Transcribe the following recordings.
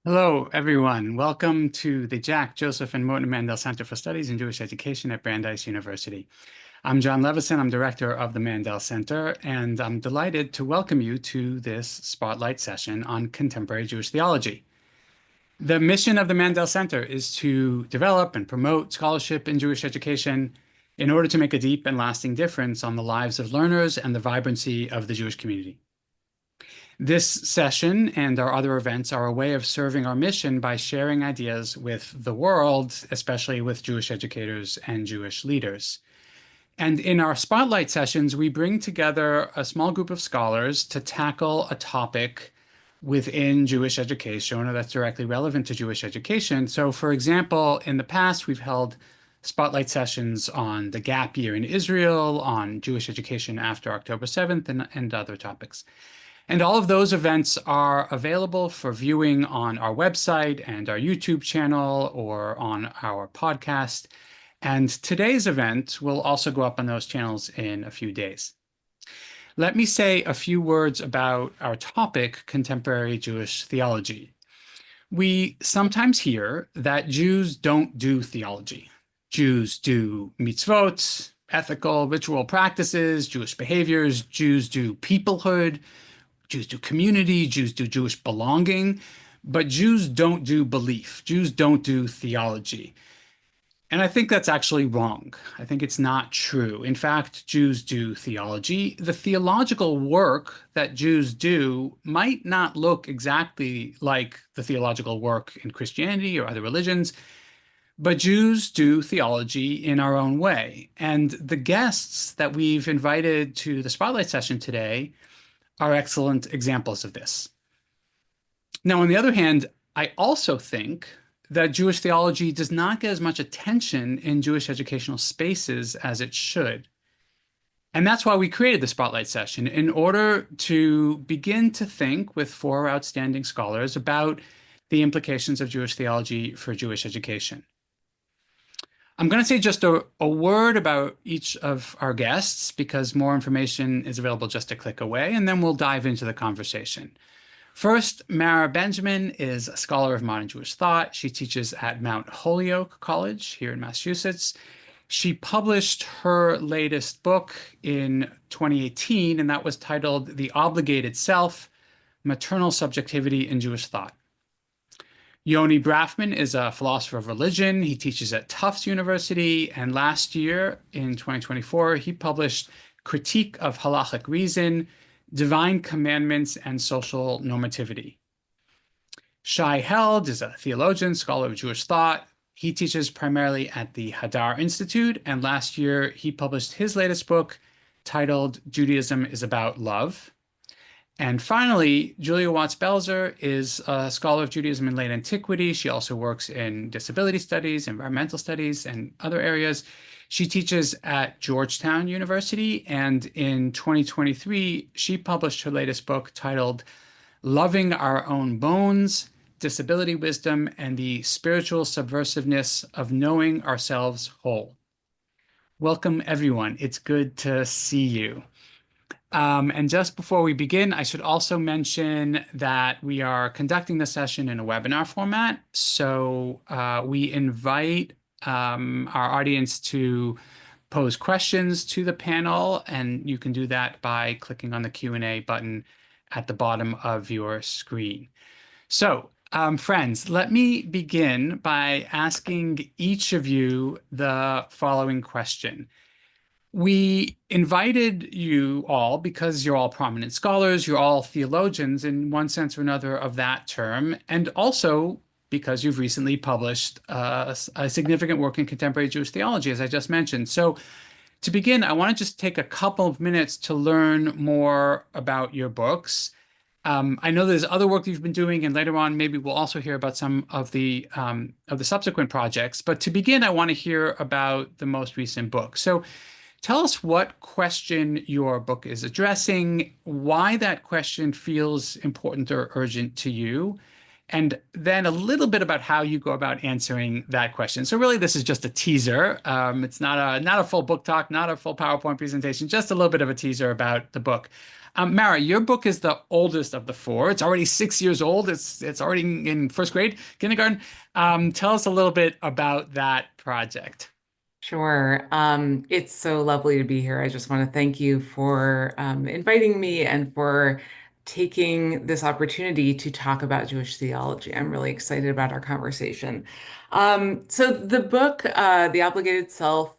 Hello, everyone. Welcome to the Jack, Joseph, and Morton Mandel Center for Studies in Jewish Education at Brandeis University. I'm Jon Levisohn. I'm director of the Mandel Center, and I'm delighted to welcome you to this spotlight session on contemporary Jewish theology. The mission of the Mandel Center is to develop and promote scholarship in Jewish education in order to make a deep and lasting difference on the lives of learners and the vibrancy of the Jewish community. This session and our other events are a way of serving our mission by sharing ideas with the world, especially with Jewish educators and Jewish leaders. And in our spotlight sessions, we bring together a small group of scholars to tackle a topic within Jewish education or that's directly relevant to Jewish education. So, for example, in the past, we've held spotlight sessions on the gap year in Israel, on Jewish education after October 7th, and other topics. And all of those events are available for viewing on our website and our YouTube channel or on our podcast. And today's event will also go up on those channels in a few days. Let me say a few words about our topic, contemporary Jewish theology. We sometimes hear that Jews don't do theology. Jews do mitzvot, ethical, ritual practices, Jewish behaviors. Jews do peoplehood. Jews do community, Jews do Jewish belonging, but Jews don't do belief. Jews don't do theology. And I think that's actually wrong. I think it's not true. In fact, Jews do theology. The theological work that Jews do might not look exactly like the theological work in Christianity or other religions, but Jews do theology in our own way. And the guests that we've invited to the spotlight session today are excellent examples of this. Now, on the other hand, I also think that Jewish theology does not get as much attention in Jewish educational spaces as it should. And that's why we created the Spotlight session, in order to begin to think with four outstanding scholars about the implications of Jewish theology for Jewish education. I'm going to say just a word about each of our guests because more information is available just a click away, and then we'll dive into the conversation. First, Mara Benjamin is a scholar of modern Jewish thought. She teaches at Mount Holyoke College here in Massachusetts. She published her latest book in 2018, and that was titled The Obligated Self, Maternal Subjectivity in Jewish Thought. Yoni Brafman is a philosopher of religion. He teaches at Tufts University, and last year, in 2024, he published Critique of Halakhic Reason, Divine Commandments, and Social Normativity. Shai Held is a theologian, scholar of Jewish thought. He teaches primarily at the Hadar Institute, and last year he published his latest book titled Judaism is About Love. And finally, Julia Watts-Belser is a scholar of Judaism in late antiquity. She also works in disability studies, environmental studies, and other areas. She teaches at Georgetown University, and in 2023, she published her latest book titled Loving Our Own Bones, Disability Wisdom, and the Spiritual Subversiveness of Knowing Ourselves Whole. Welcome, everyone. It's good to see you. And just before we begin, I should also mention that we are conducting the session in a webinar format. So we invite our audience to pose questions to the panel, and you can do that by clicking on the Q&A button at the bottom of your screen. So, friends, let me begin by asking each of you the following question. We invited you all because you're all prominent scholars, you're all theologians in one sense or another of that term, and also because you've recently published a significant work in contemporary Jewish theology, as I just mentioned. So to begin, I want to just take a couple of minutes to learn more about your books. I know there's other work that you've been doing, and later on, maybe we'll also hear about some of the subsequent projects. But to begin, I want to hear about the most recent book. So tell us what question your book is addressing, why that question feels important or urgent to you, and then a little bit about how you go about answering that question. So really, this is just a teaser. It's not a full book talk, not a full PowerPoint presentation, just a little bit of a teaser about the book. Mara, your book is the oldest of the four. It's already 6 years old. It's already in first grade, kindergarten. Tell us a little bit about that project. Sure. It's so lovely to be here. I just want to thank you for inviting me and for taking this opportunity to talk about Jewish theology. I'm really excited about our conversation. So the book, The Obligated Self,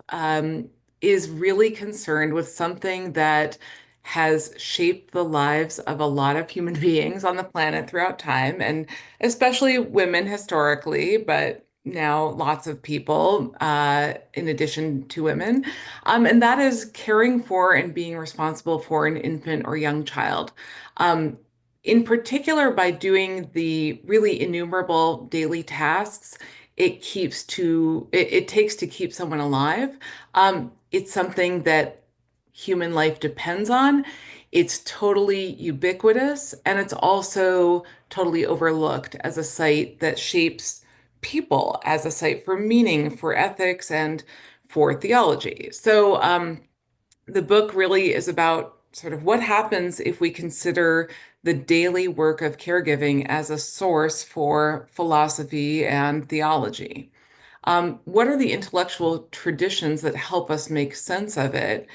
is really concerned with something that has shaped the lives of a lot of human beings on the planet throughout time, and especially women historically, but now lots of people, in addition to women. And that is caring for and being responsible for an infant or young child. Um, in particular, by doing the really innumerable daily tasks it takes to keep someone alive. It's something that human life depends on. It's totally ubiquitous, and it's also totally overlooked as a site that shapes people, as a site for meaning, for ethics, and for theology. So the book really is about sort of what happens if we consider the daily work of caregiving as a source for philosophy and theology. What are the intellectual traditions that help us make sense of it?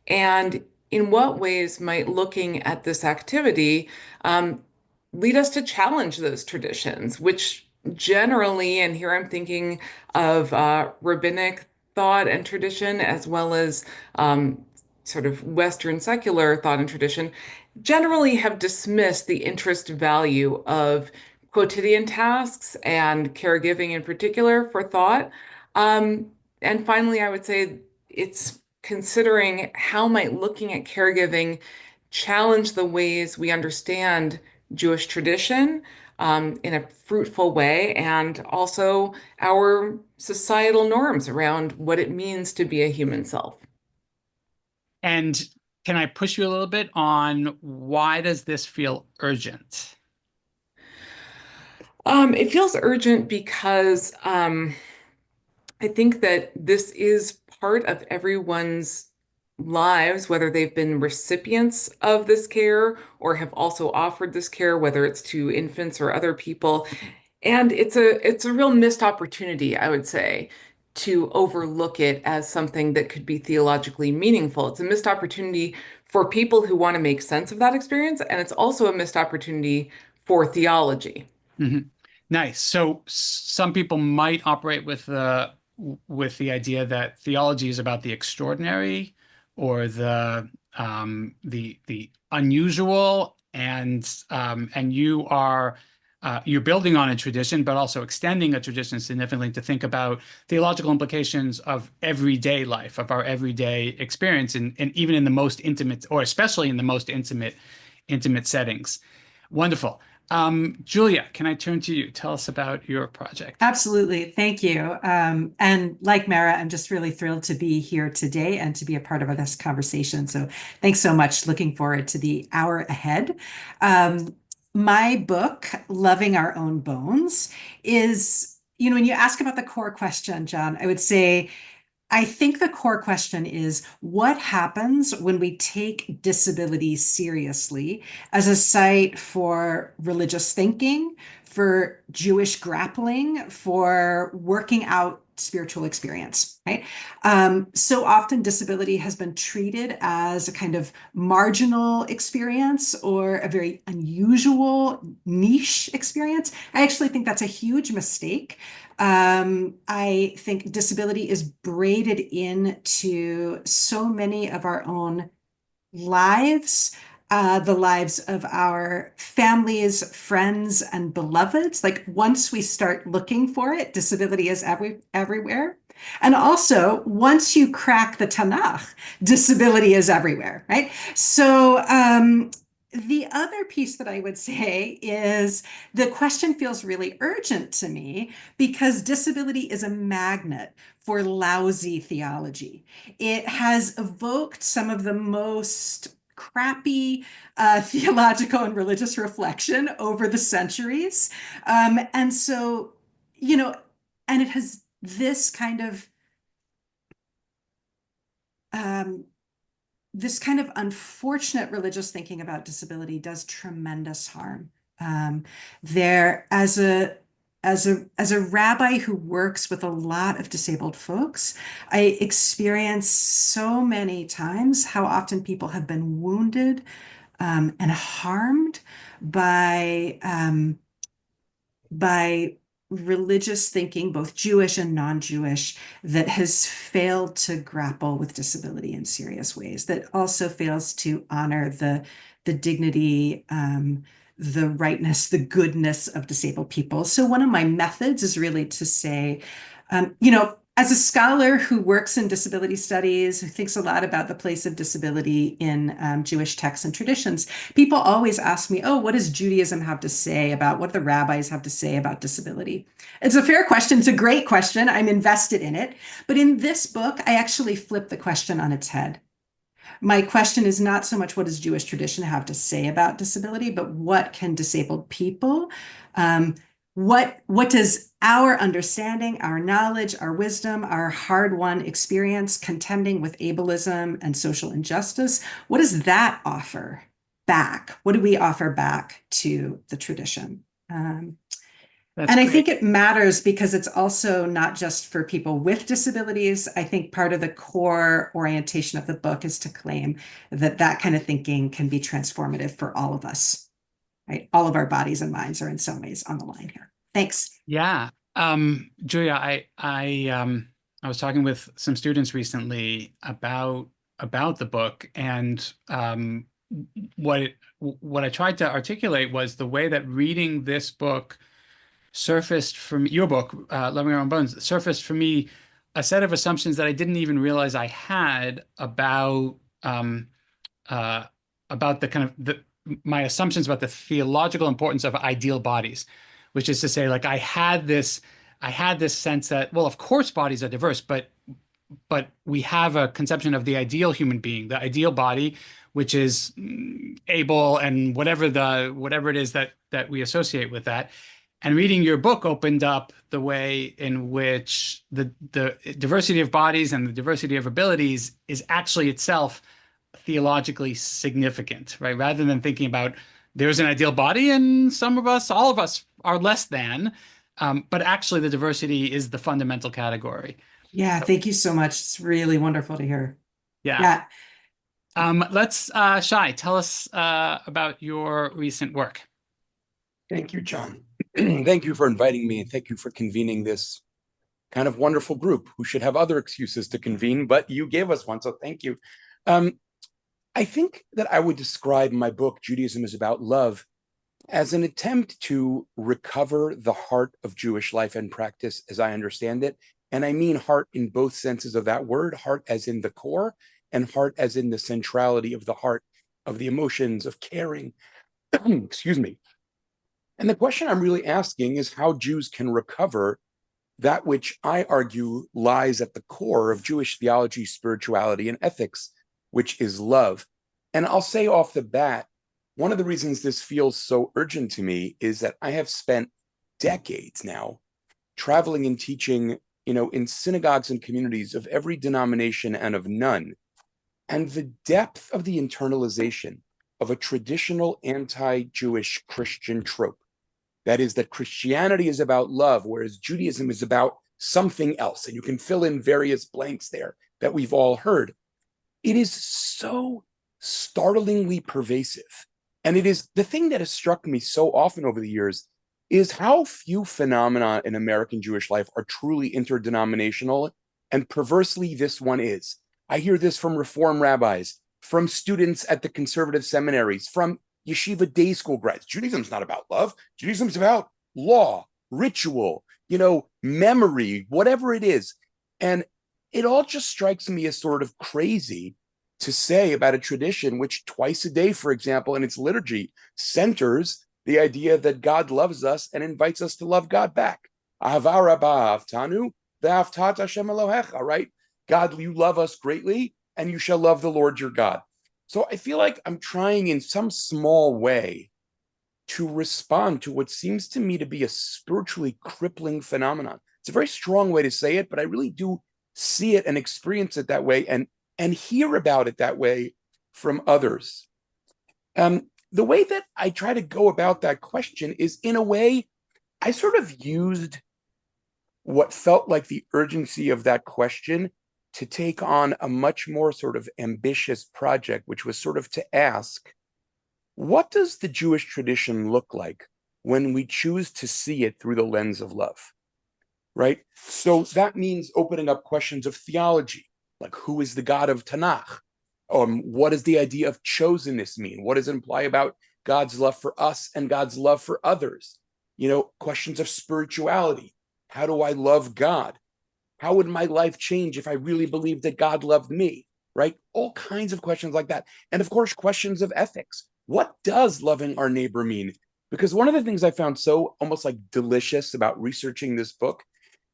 And in what ways might looking at this activity um, lead us to challenge those traditions, which generally, and here I'm thinking of rabbinic thought and tradition, as well as um, sort of Western secular thought and tradition, generally have dismissed the interest value of quotidian tasks and caregiving in particular for thought. And finally, I would say it's considering how might looking at caregiving challenge the ways we understand Jewish tradition in a fruitful way, and also our societal norms around what it means to be a human self. And can I push you a little bit on why does this feel urgent? It feels urgent because I think that this is part of everyone's lives, whether they've been recipients of this care or have also offered this care, whether it's to infants or other people. And it's a real missed opportunity, I would say, to overlook it as something that could be theologically meaningful. It's a missed opportunity for people who want to make sense of that experience, and it's also a missed opportunity for theology. Mhm. Nice. So some people might operate with the idea that theology is about the extraordinary or the unusual, and you are you're building on a tradition, but also extending a tradition significantly to think about theological implications of everyday life, of our everyday experience, and even in the most intimate, or especially in the most intimate settings. Wonderful. Julia, can I turn to you? Tell us about your project. Absolutely. Thank you. And like Mara, I'm just really thrilled to be here today and to be a part of this conversation. So thanks so much. Looking forward to the hour ahead. Um, my book, Loving Our Own Bones, is, when you ask about the core question, John, I would say I think the core question is what happens when we take disability seriously as a site for religious thinking, for Jewish grappling, for working out spiritual experience, right? So often disability has been treated as a kind of marginal experience or a very unusual niche experience. I actually think that's a huge mistake. I think disability is braided into so many of our own lives, the lives of our families, friends, and beloveds. Like once we start looking for it, disability is everywhere. And also, once you crack the Tanakh, disability is everywhere, right? So, the other piece that I would say is the question feels really urgent to me because disability is a magnet for lousy theology. It has evoked some of the most crappy theological and religious reflection over the centuries. And so, and it has this kind of unfortunate religious thinking about disability does tremendous harm. There, as a rabbi who works with a lot of disabled folks, I experience so many times how often people have been wounded and harmed by religious thinking, both Jewish and non-Jewish, that has failed to grapple with disability in serious ways, that also fails to honor the dignity, the rightness, the goodness of disabled people. So one of my methods is really to say, as a scholar who works in disability studies, who thinks a lot about the place of disability in Jewish texts and traditions, people always ask me, oh, what does Judaism have to say about, what do the rabbis have to say about disability? It's a fair question. It's a great question. I'm invested in it. But in this book, I actually flip the question on its head. My question is not so much what does Jewish tradition have to say about disability, but what can disabled people, what does our understanding, our knowledge, our wisdom, our hard-won experience contending with ableism and social injustice, what does that offer back? What do we offer back to the tradition? And I think it matters because it's also not just for people with disabilities. I think part of the core orientation of the book is to claim that that kind of thinking can be transformative for all of us, right? All of our bodies and minds are in some ways on the line here. Thanks. Yeah. Julia, I was talking with some students recently about the book, and what I tried to articulate was the way that reading this book surfaced from your book, Loving Our Own Bones, surfaced for me a set of assumptions that I didn't even realize I had about the kind of my assumptions about the theological importance of ideal bodies, which is to say, like, I had this sense that, well, of course bodies are diverse, but we have a conception of the ideal human being, the ideal body, which is able and whatever it is that we associate with that. And reading your book opened up the way in which the diversity of bodies and the diversity of abilities is actually itself theologically significant, right? Rather than thinking about there's an ideal body and some of us, all of us are less than, but actually the diversity is the fundamental category. Yeah, thank you so much. It's really wonderful to hear. Yeah. Let's, Shai, tell us about your recent work. Thank you, John. Thank you for inviting me, and thank you for convening this kind of wonderful group who should have other excuses to convene, but you gave us one, so thank you. I think that I would describe my book, Judaism is About Love, as an attempt to recover the heart of Jewish life and practice as I understand it. And I mean heart in both senses of that word, heart as in the core, and heart as in the centrality of the heart, of the emotions, of caring. Excuse me. And the question I'm really asking is how Jews can recover that which I argue lies at the core of Jewish theology, spirituality, and ethics, which is love. And I'll say off the bat, one of the reasons this feels so urgent to me is that I have spent decades now traveling and teaching, in synagogues and communities of every denomination and of none. And the depth of the internalization of a traditional anti-Jewish Christian trope, that is, that Christianity is about love, whereas Judaism is about something else. And you can fill in various blanks there that we've all heard. It is so startlingly pervasive. And it is the thing that has struck me so often over the years is how few phenomena in American Jewish life are truly interdenominational. And perversely, this one is. I hear this from Reform rabbis, from students at the conservative seminaries, from yeshiva day school grads. Judaism's not about love. Judaism's about law, ritual, memory, whatever it is. And it all just strikes me as sort of crazy to say about a tradition which twice a day, for example, in its liturgy, centers the idea that God loves us and invites us to love God back. Ahava rabbah ahavtanu ve'ahavtat Hashem Elohecha, right? God, you love us greatly, and you shall love the Lord your God. So I feel like I'm trying in some small way to respond to what seems to me to be a spiritually crippling phenomenon. It's a very strong way to say it, but I really do see it and experience it that way and hear about it that way from others. The way that I try to go about that question is, in a way, I sort of used what felt like the urgency of that question to take on a much more sort of ambitious project, which was sort of to ask, what does the Jewish tradition look like when we choose to see it through the lens of love? Right? So that means opening up questions of theology, like who is the God of Tanakh? What does the idea of chosenness mean? What does it imply about God's love for us and God's love for others? Questions of spirituality. How do I love God? How would my life change if I really believed that God loved me? Right? All kinds of questions like that. And of course, questions of ethics. What does loving our neighbor mean? Because one of the things I found so almost like delicious about researching this book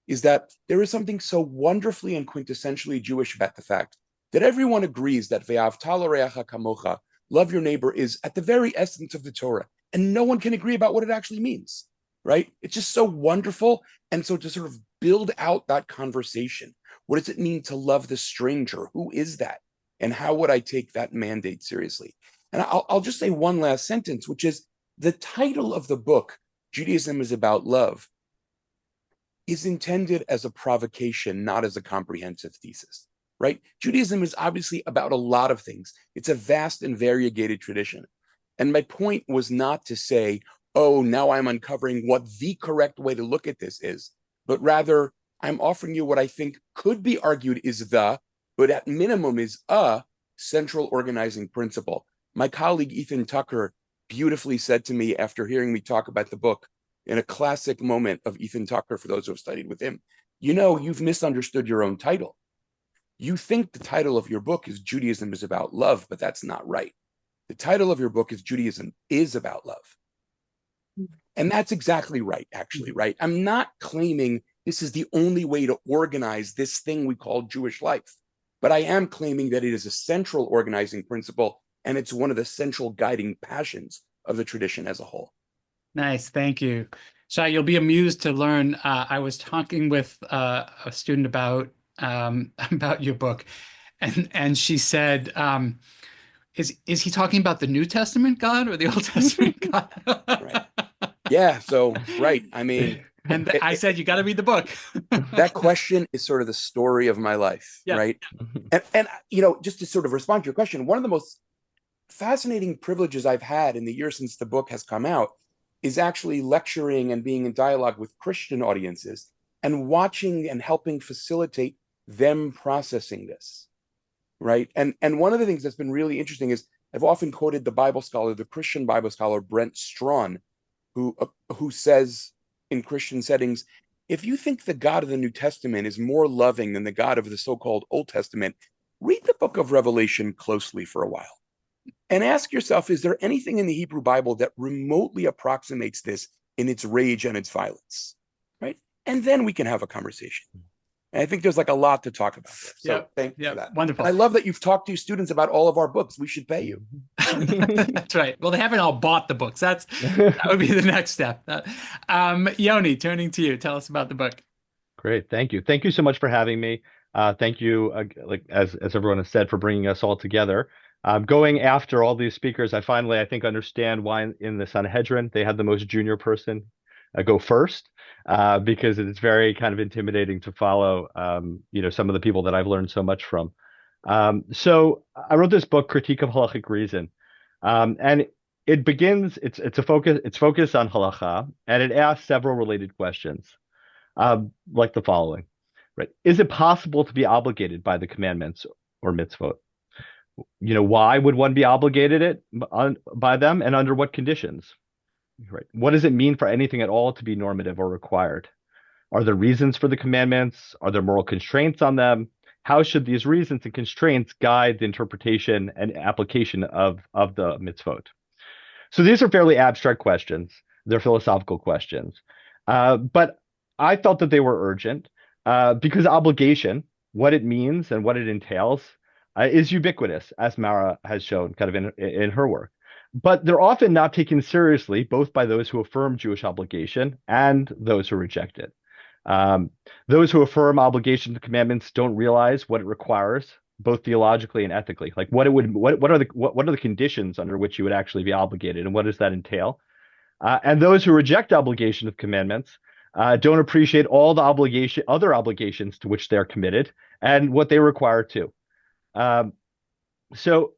is that there is something so wonderfully and quintessentially Jewish about the fact that everyone agrees that ve'ahavta l'reacha kamocha, love your neighbor, is at the very essence of the Torah. And no one can agree about what it actually means, right? It's just so wonderful. And so to sort of build out that conversation, what does it mean to love the stranger? Who is that? And how would I take that mandate seriously? And I'll just say one last sentence, which is the title of the book, Judaism is About Love, is intended as a provocation, not as a comprehensive thesis, right? Judaism is obviously about a lot of things. It's a vast and variegated tradition. And my point was not to say, oh, now I'm uncovering what the correct way to look at this is, but rather I'm offering you what I think could be argued is but at minimum is a central organizing principle. My colleague Ethan Tucker beautifully said to me after hearing me talk about the book, in a classic moment of Ethan Tucker, for those who have studied with him, you've misunderstood your own title. You think the title of your book is Judaism is About Love, but that's not right. The title of your book is Judaism is About Love. And that's exactly right, actually, right? I'm not claiming this is the only way to organize this thing we call Jewish life, but I am claiming that it is a central organizing principle, and it's one of the central guiding passions of the tradition as a whole. Nice, thank you. Shai, you'll be amused to learn, I was talking with a student about your book, and she said, is he talking about the New Testament God or the Old Testament God? Right. Yeah, so right. I mean, and I said, you got to read the book. That question is sort of the story of my life, Yeah. right? And just to sort of respond to your question, one of the most fascinating privileges I've had in the years since the book has come out is actually lecturing and being in dialogue with Christian audiences and watching and helping facilitate them processing this, right? And one of the things that's been really interesting is I've often quoted the Christian Bible scholar Brent Strawn, who says in Christian settings, if you think the God of the New Testament is more loving than the God of the so-called Old Testament, read the book of Revelation closely for a while. And ask yourself, is there anything in the Hebrew Bible that remotely approximates this in its rage and its violence, right? And then we can have a conversation. And I think there's like a lot to talk about there. So thank you for that. Wonderful. And I love that you've talked to your students about all of our books. We should pay you. That's right. Well, they haven't all bought the books. That would be the next step. Yoni, turning to you, tell us about the book. Great. Thank you. Thank you so much for having me. Thank you, like as everyone has said, for bringing us all together. Going after all these speakers, I think, understand why in the Sanhedrin they had the most junior person go first, because it's very kind of intimidating to follow, some of the people that I've learned so much from. So I wrote this book, Critique of Halakhic Reason, and it begins. It's focused on halakha, and it asks several related questions, like the following: right? Is it possible to be obligated by the commandments or mitzvot? Why would one be obligated by them, and under what conditions? Right. What does it mean for anything at all to be normative or required? Are there reasons for the commandments? Are there moral constraints on them? How should these reasons and constraints guide the interpretation and application of the mitzvot? So these are fairly abstract questions. They're philosophical questions. But I felt that they were urgent because obligation, what it means and what it entails, is ubiquitous, as Mara has shown kind of in her work. But they're often not taken seriously, both by those who affirm Jewish obligation and those who reject it. Um, those who affirm obligation to commandments don't realize what it requires, both theologically and ethically. Like what are the conditions under which you would actually be obligated, and what does that entail? And those who reject obligation of commandments don't appreciate all the other obligations to which they're committed and what they require too. So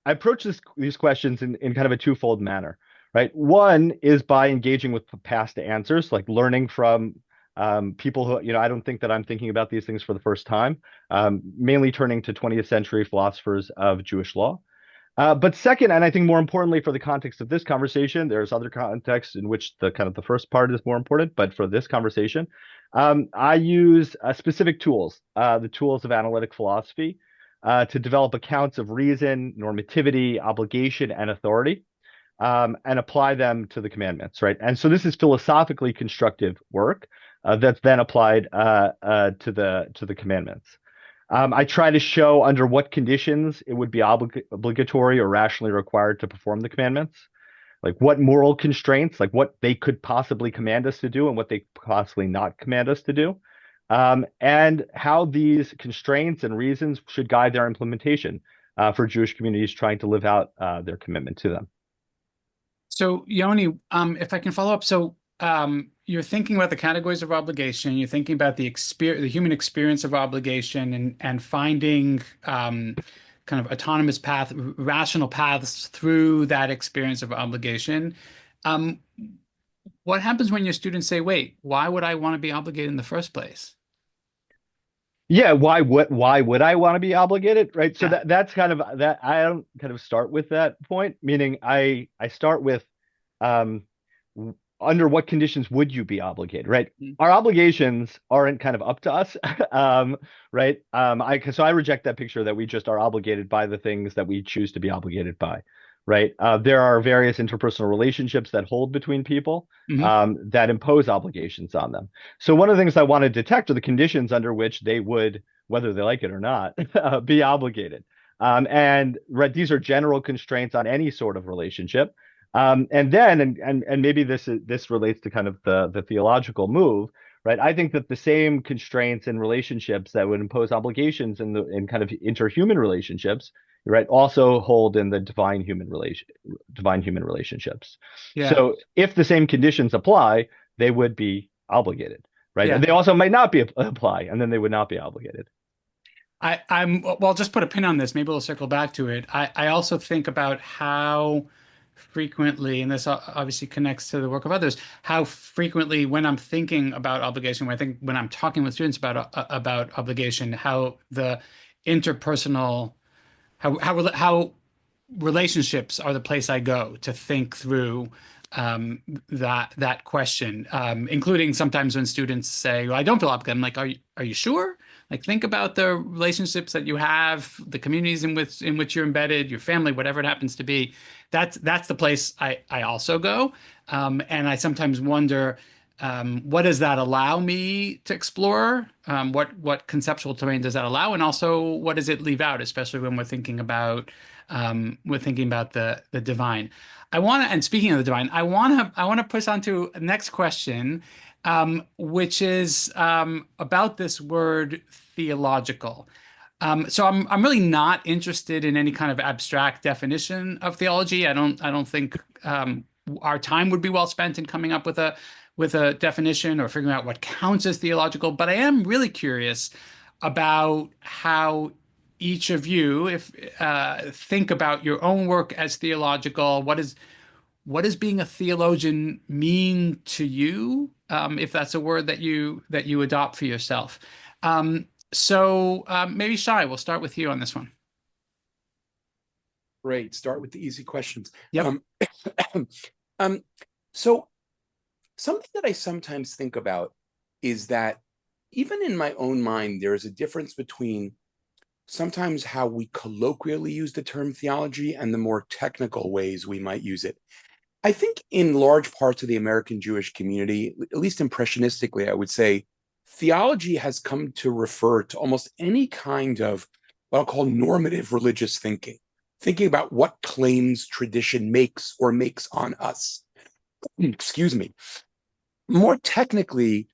I approach these questions in kind of a twofold manner, right? One is by engaging with past answers, like learning from people who, I don't think that I'm thinking about these things for the first time, mainly turning to 20th century philosophers of Jewish law. But second, and I think more importantly for the context of this conversation, there's other contexts in which the first part is more important, but for this conversation, I use specific tools, the tools of analytic philosophy, to develop accounts of reason, normativity, obligation, and authority, and apply them to the commandments, right? And so this is philosophically constructive work that's then applied to the commandments. I try to show under what conditions it would be obligatory or rationally required to perform the commandments, like what moral constraints, like what they could possibly command us to do and what they possibly not command us to do, and how these constraints and reasons should guide their implementation for Jewish communities trying to live out their commitment to them. So, Yoni, if I can follow up, so you're thinking about the categories of obligation, you're thinking about the human experience of obligation, and finding kind of autonomous rational paths through that experience of obligation. What happens when your students say, wait, why would I want to be obligated in the first place? Yeah, why would I want to be obligated, right? So Yeah. that's kind of that I don't kind of start with that point, meaning I start with under what conditions would you be obligated, right? Our obligations aren't kind of up to us, right? So I reject that picture that we just are obligated by the things that we choose to be obligated by, right? There are various interpersonal relationships that hold between people that impose obligations on them. So one of the things I want to detect are the conditions under which they would, whether they like it or not, be obligated. And right, these are general constraints on any sort of relationship. And then, and maybe this relates to kind of the theological move, right? I think that the same constraints and relationships that would impose obligations in kind of interhuman relationships, right, also hold in the divine human relationships. Yeah. So if the same conditions apply, they would be obligated, right? Yeah. And they also might not apply, and then they would not be obligated. Well, just put a pin on this. Maybe we'll circle back to it. I also think about how frequently, and this obviously connects to the work of others, how frequently when I'm thinking about obligation, when I'm talking with students about obligation, how the interpersonal, how relationships are the place I go to think through that question, including sometimes when students say, well, I don't feel obligated. I'm like, are you sure? Like, think about the relationships that you have, the communities in which you're embedded, your family, whatever it happens to be. That's the place I also go. And I sometimes wonder, what does that allow me to explore? What conceptual terrain does that allow? And also, what does it leave out, especially when we're thinking about the divine. And speaking of the divine, I want to push on to the next question, which is about this word theological. So I'm really not interested in any kind of abstract definition of theology. I don't think our time would be well spent in coming up with a definition or figuring out what counts as theological. But I am really curious about how each of you think about your own work as theological. What does being a theologian mean to you, if that's a word that you adopt for yourself? So maybe Shai, we'll start with you on this one. Great. Start with the easy questions. Yep. So something that I sometimes think about is that even in my own mind, there is a difference between sometimes how we colloquially use the term theology and the more technical ways we might use it. I think in large parts of the American Jewish community, at least impressionistically, I would say theology has come to refer to almost any kind of what I'll call normative religious thinking, thinking about what claims tradition makes or makes on us. Excuse me. More technically,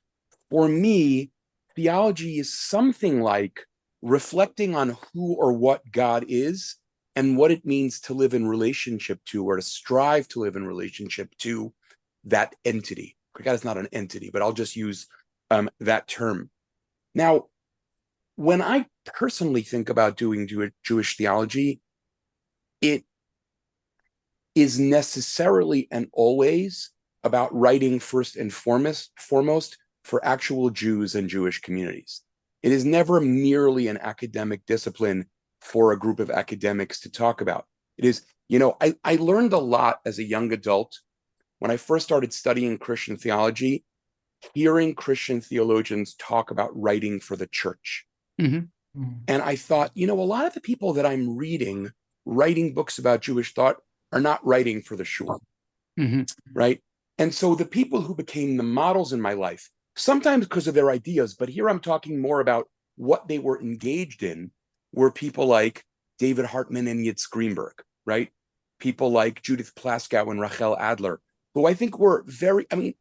for me, theology is something like reflecting on who or what God is and what it means to live in relationship to, or to strive to live in relationship to, that entity. God is not an entity, but I'll just use that term. Now, when I personally think about doing Jewish theology, it is necessarily and always about writing first and foremost for actual Jews and Jewish communities. It is never merely an academic discipline for a group of academics to talk about. It is, I learned a lot as a young adult when I first started studying Christian theology, hearing Christian theologians talk about writing for the church. Mhm. And I thought, a lot of the people that I'm reading, writing books about Jewish thought, are not writing for the shul, Mhm. right? And so the people who became the models in my life, sometimes because of their ideas, but here I'm talking more about what they were engaged in, were people like David Hartman and Yitzhak Greenberg, right? People like Judith Plaskow and Rachel Adler, who I think were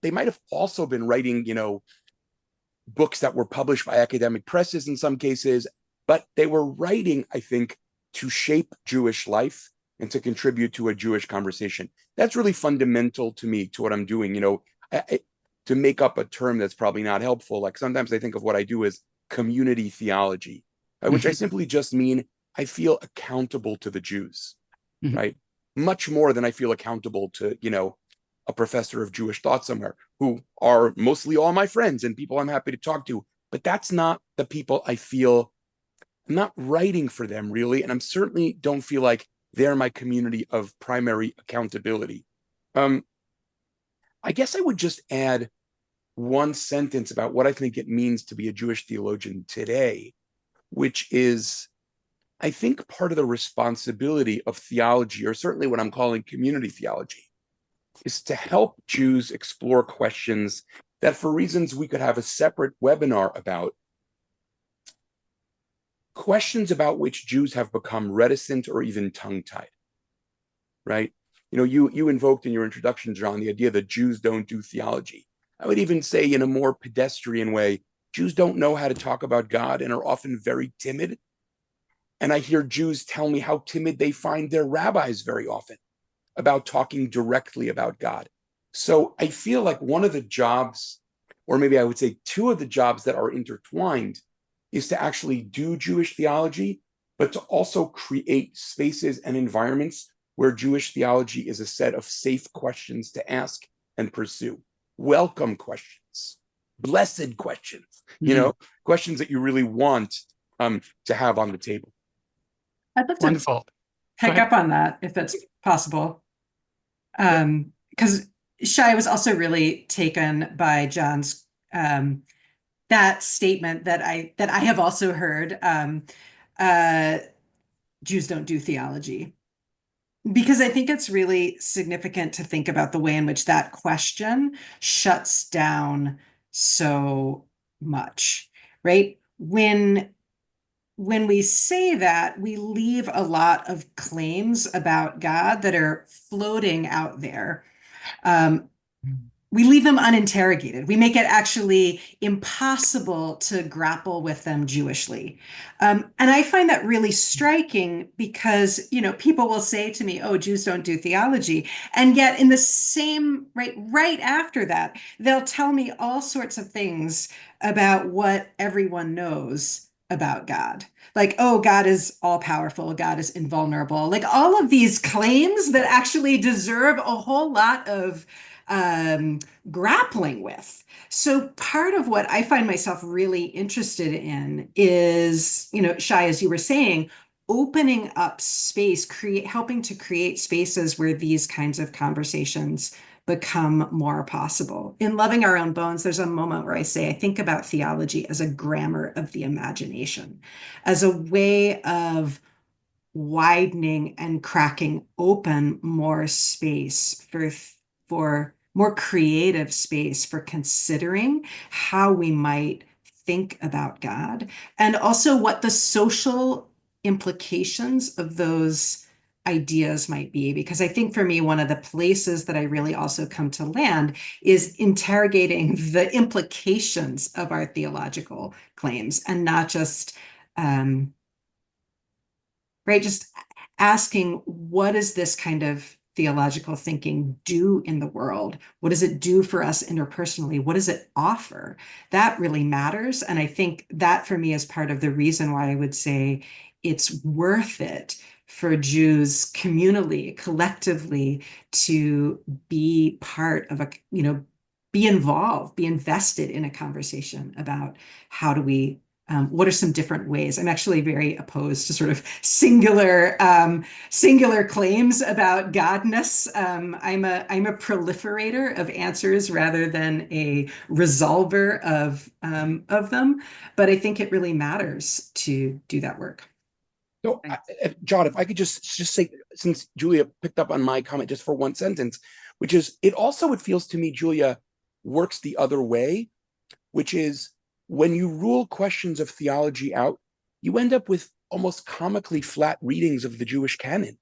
they might have also been writing, books that were published by academic presses in some cases, but they were writing, I think, to shape Jewish life and to contribute to a Jewish conversation. That's really fundamental to me, to what I'm doing. To make up a term that's probably not helpful, like sometimes I think of what I do as community theology, which I simply just mean I feel accountable to the Jews, Mhm. right? Much more than I feel accountable to, a professor of Jewish thought somewhere, who are mostly all my friends and people I'm happy to talk to. But that's not the people I feel. I'm not writing for them really, and I'm certainly don't feel like they're my community of primary accountability. I guess I would just add one sentence about what I think it means to be a Jewish theologian today, which is, I think, part of the responsibility of theology, or certainly what I'm calling community theology, is to help Jews explore questions that, for reasons we could have a separate webinar about, questions about which Jews have become reticent or even tongue-tied, right? You invoked in your introduction, John, the idea that Jews don't do theology. I would even say, in a more pedestrian way, Jews don't know how to talk about God and are often very timid. And I hear Jews tell me how timid they find their rabbis very often about talking directly about God. So I feel like one of the jobs, or maybe I would say two of the jobs that are intertwined, is to actually do Jewish theology, but to also create spaces and environments where Jewish theology is a set of safe questions to ask and pursue. Welcome questions, blessed questions, questions that you really want to have on the table. I'd love to Wonderful. pick up on that if it's possible. Because Shai was also really taken by Jon's that statement that I have also heard, Jews don't do theology. Because I think it's really significant to think about the way in which that question shuts down so much, right? When we say that, we leave a lot of claims about God that are floating out there. We leave them uninterrogated. We make it actually impossible to grapple with them Jewishly. And I find that really striking because, people will say to me, oh, Jews don't do theology. And yet in the same, right after that, they'll tell me all sorts of things about what everyone knows about God. Like, oh, God is all powerful. God is invulnerable. Like all of these claims that actually deserve a whole lot of grappling with. So part of what I find myself really interested in is, Shai, as you were saying, opening up space, helping to create spaces where these kinds of conversations become more possible. In Loving Our Own Bones, there's a moment where I say, I think about theology as a grammar of the imagination, as a way of widening and cracking open more space for more creative space for considering how we might think about God, and also what the social implications of those ideas might be. Because I think for me, one of the places that I really also come to land is interrogating the implications of our theological claims, and not just, right, just asking, what does this kind of theological thinking do in the world? What does it do for us interpersonally? What does it offer? That really matters. And I think that for me is part of the reason why I would say it's worth it for Jews communally, collectively, to be part of a, be involved, be invested in a conversation about how do we what are some different ways? I'm actually very opposed to sort of singular claims about godness. I'm a proliferator of answers rather than a resolver of them. But I think it really matters to do that work. So, John, if I could just say, since Julia picked up on my comment just for one sentence, which is, it feels to me, Julia, works the other way, which is, when you rule questions of theology out, you end up with almost comically flat readings of the Jewish canon.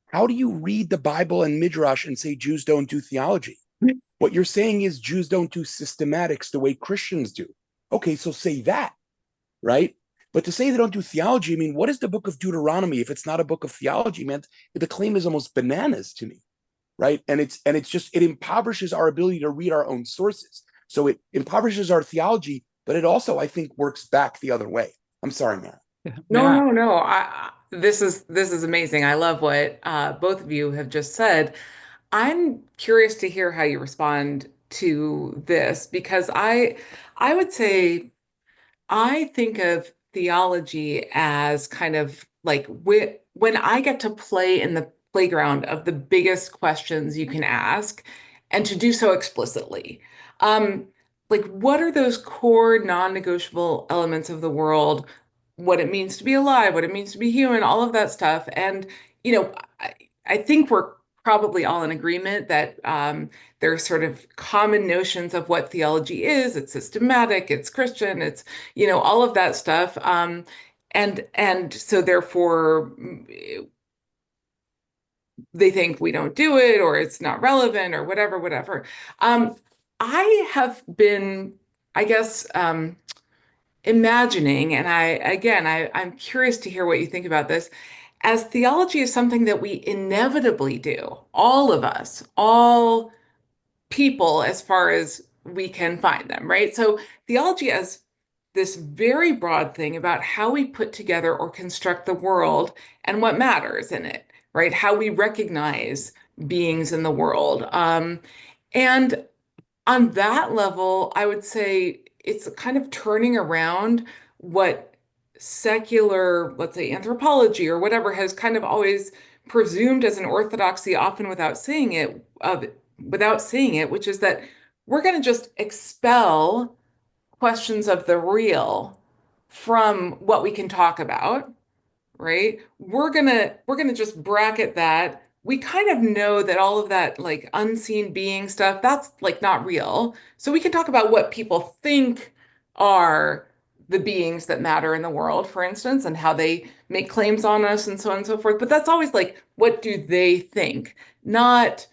How do you read the Bible and Midrash and say Jews don't do theology? What you're saying is Jews don't do systematics the way Christians do. Okay, so say that, right? But to say they don't do theology, I mean, what is the book of Deuteronomy if it's not a book of theology, man? The claim is almost bananas to me, right? And it's just, it impoverishes our ability to read our own sources. So it impoverishes our theology, but it also, I think, works back the other way. I'm sorry, Mara. No. This is amazing. I love what both of you have just said. I'm curious to hear how you respond to this, because I would say I think of theology as kind of like when I get to play in the playground of the biggest questions you can ask, and to do so explicitly. Like, what are those core non-negotiable elements of the world? What it means to be alive, what it means to be human, all of that stuff. And, I think we're probably all in agreement that there are sort of common notions of what theology is. It's systematic, it's Christian, it's, all of that stuff. And so therefore they think we don't do it, or it's not relevant, or whatever. I have been, I guess, imagining, and I'm curious to hear what you think about this, as theology is something that we inevitably do, all of us, all people, as far as we can find them, right? So theology as this very broad thing about how we put together or construct the world and what matters in it, right? How we recognize beings in the world. And on that level, I would say it's kind of turning around what secular, let's say, anthropology or whatever has kind of always presumed as an orthodoxy, often without seeing it, which is that we're going to just expel questions of the real from what we can talk about, right? We're gonna just bracket that. We kind of know that all of that like unseen being stuff, that's like not real. So we can talk about what people think are the beings that matter in the world, for instance, and how they make claims on us and so on and so forth. But that's always like, what do they think? Not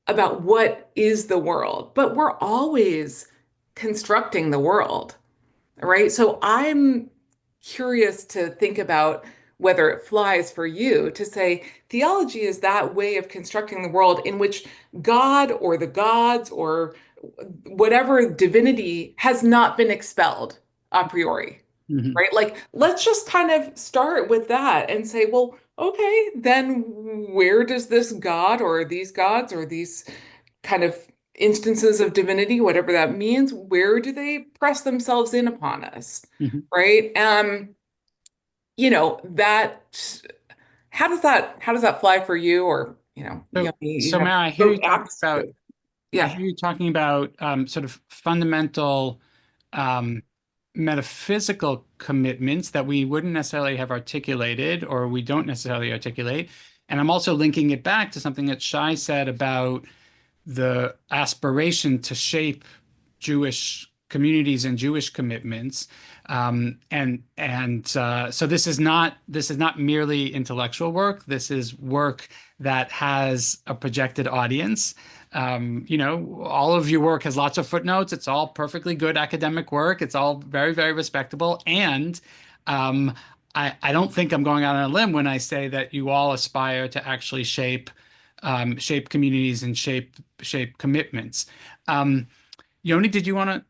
about what is the world. But we're always constructing the world, right? So I'm curious to think about whether it flies for you to say theology is that way of constructing the world in which God or the gods or whatever divinity has not been expelled a priori, right? Like, let's just kind of start with that and say, well, okay, then where does this God or these gods or these kind of instances of divinity, whatever that means, where do they press themselves in upon us, right? That how does that fly for you? Or So Mara, I hear you talking about I hear you talking about sort of fundamental metaphysical commitments that we wouldn't necessarily have articulated, or we don't necessarily articulate. And I'm also linking it back to something that Shai said about the aspiration to shape Jewish communities and Jewish commitments. So this is not merely intellectual work. This is work that has a projected audience. All of your work has lots of footnotes. It's all perfectly good academic work. It's all very, very respectable. And I don't think I'm going out on a limb when I say that you all aspire to actually shape communities and shape commitments. Yoni, did you want to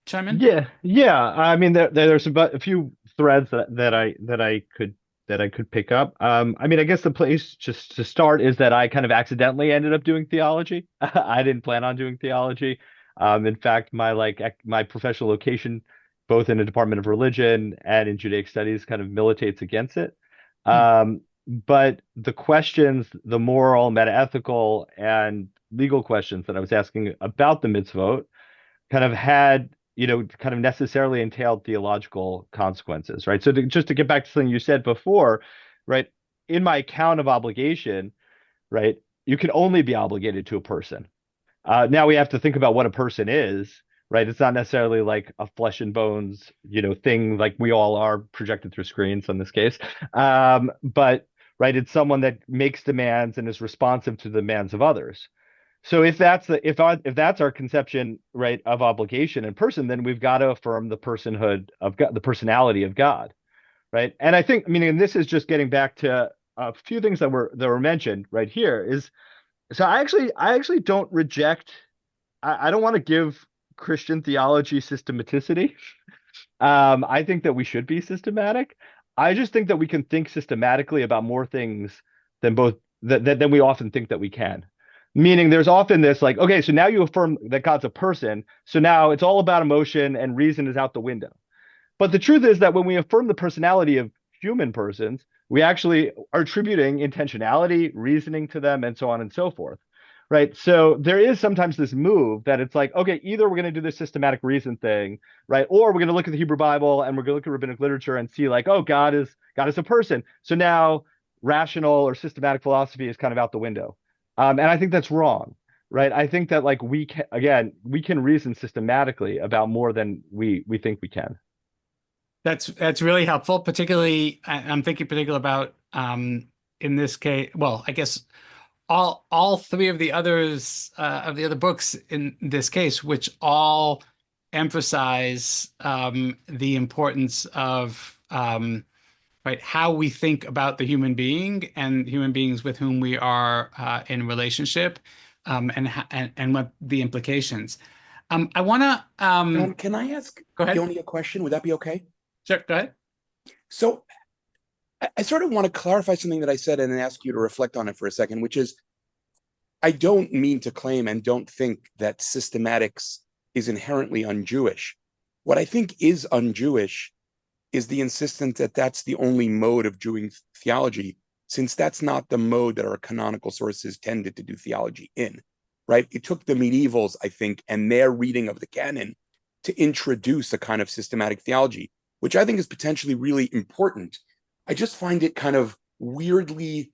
chime in? Yeah. I mean, there's about a few threads that I could pick up. I mean, I guess the place just to start is that I kind of accidentally ended up doing theology. I didn't plan on doing theology. In fact, my professional location, both in the Department of Religion and in Judaic Studies, kind of militates against it. But the questions, the moral, metaethical, and legal questions that I was asking about the mitzvot kind of had, kind of necessarily entailed theological consequences, right? So just to get back to something you said before, right? In my account of obligation, right, you can only be obligated to a person. Now we have to think about what a person is, right? It's not necessarily like a flesh and bones, thing like we all are projected through screens in this case. But right, it's someone that makes demands and is responsive to the demands of others. So if that's our conception, right, of obligation and person, then we've got to affirm the personhood of God, the personality of God, right? And I think, I mean, and this is just getting back to a few things that were mentioned right here is, so I actually don't reject, I don't want to give Christian theology systematicity. I think that we should be systematic. I just think that we can think systematically about more things than we often think that we can. Meaning there's often this like, okay, so now you affirm that God's a person, so now it's all about emotion and reason is out the window. But the truth is that when we affirm the personality of human persons, we actually are attributing intentionality, reasoning to them, and so on and so forth, right? So there is sometimes this move that it's like, okay, either we're going to do this systematic reason thing, right? Or we're going to look at the Hebrew Bible and we're going to look at rabbinic literature and see like, oh, God is a person. So now rational or systematic philosophy is kind of out the window. And I think that's wrong, right? I think that like we can reason systematically about more than we think we can. That's really helpful. Particularly, I'm thinking particularly about in this case. Well, I guess all three of the others of the other books in this case, which all emphasize the importance of right, how we think about the human being and human beings with whom we are in relationship, and what the implications. I want to. Can I ask Go ahead. Yoni a question? Would that be okay? Sure, go ahead. So I sort of want to clarify something that I said and then ask you to reflect on it for a second, which is I don't mean to claim and don't think that systematics is inherently un-Jewish. What I think is un-Jewish is the insistence that that's the only mode of doing theology, since that's not the mode that our canonical sources tended to do theology in, right? It took the medievals, I think, and their reading of the canon to introduce a kind of systematic theology, which I think is potentially really important. I just find it kind of weirdly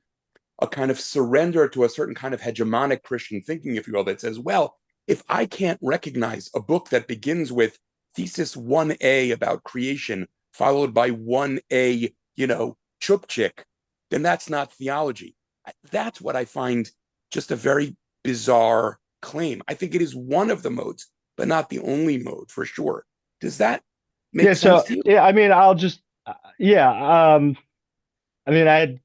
a kind of surrender to a certain kind of hegemonic Christian thinking, if you will, that says, well, if I can't recognize a book that begins with thesis 1A about creation, followed by 1A, chupchik, then that's not theology. That's what I find just a very bizarre claim. I think it is one of the modes, but not the only mode for sure. Does that make sense to you? Yeah, I mean, I'll just, I mean, I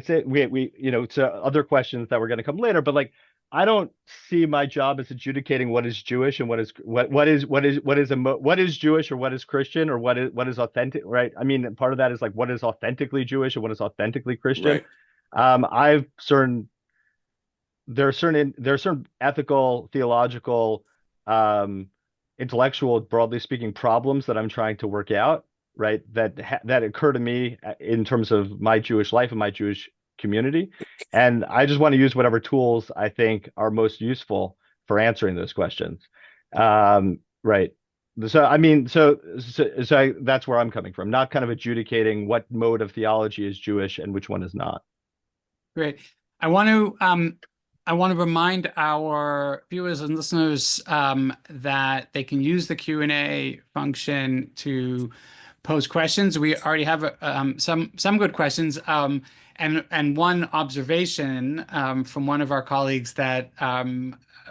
said we to other questions that were going to come later, but like, I don't see my job as adjudicating what is Jewish and what is Jewish or what is Christian or what is authentic, right? I mean, part of that is like what is authentically Jewish and what is authentically Christian. Right. There are certain ethical, theological, intellectual, broadly speaking, problems that I'm trying to work out, right? That occur to me in terms of my Jewish life and my Jewish community, and I just want to use whatever tools I think are most useful for answering those questions. Right. So I mean, so that's where I'm coming from, not kind of adjudicating what mode of theology is Jewish and which one is not. Great. I want to I want to remind our viewers and listeners that they can use the Q&A function to pose questions. We already have some good questions, and one observation from one of our colleagues that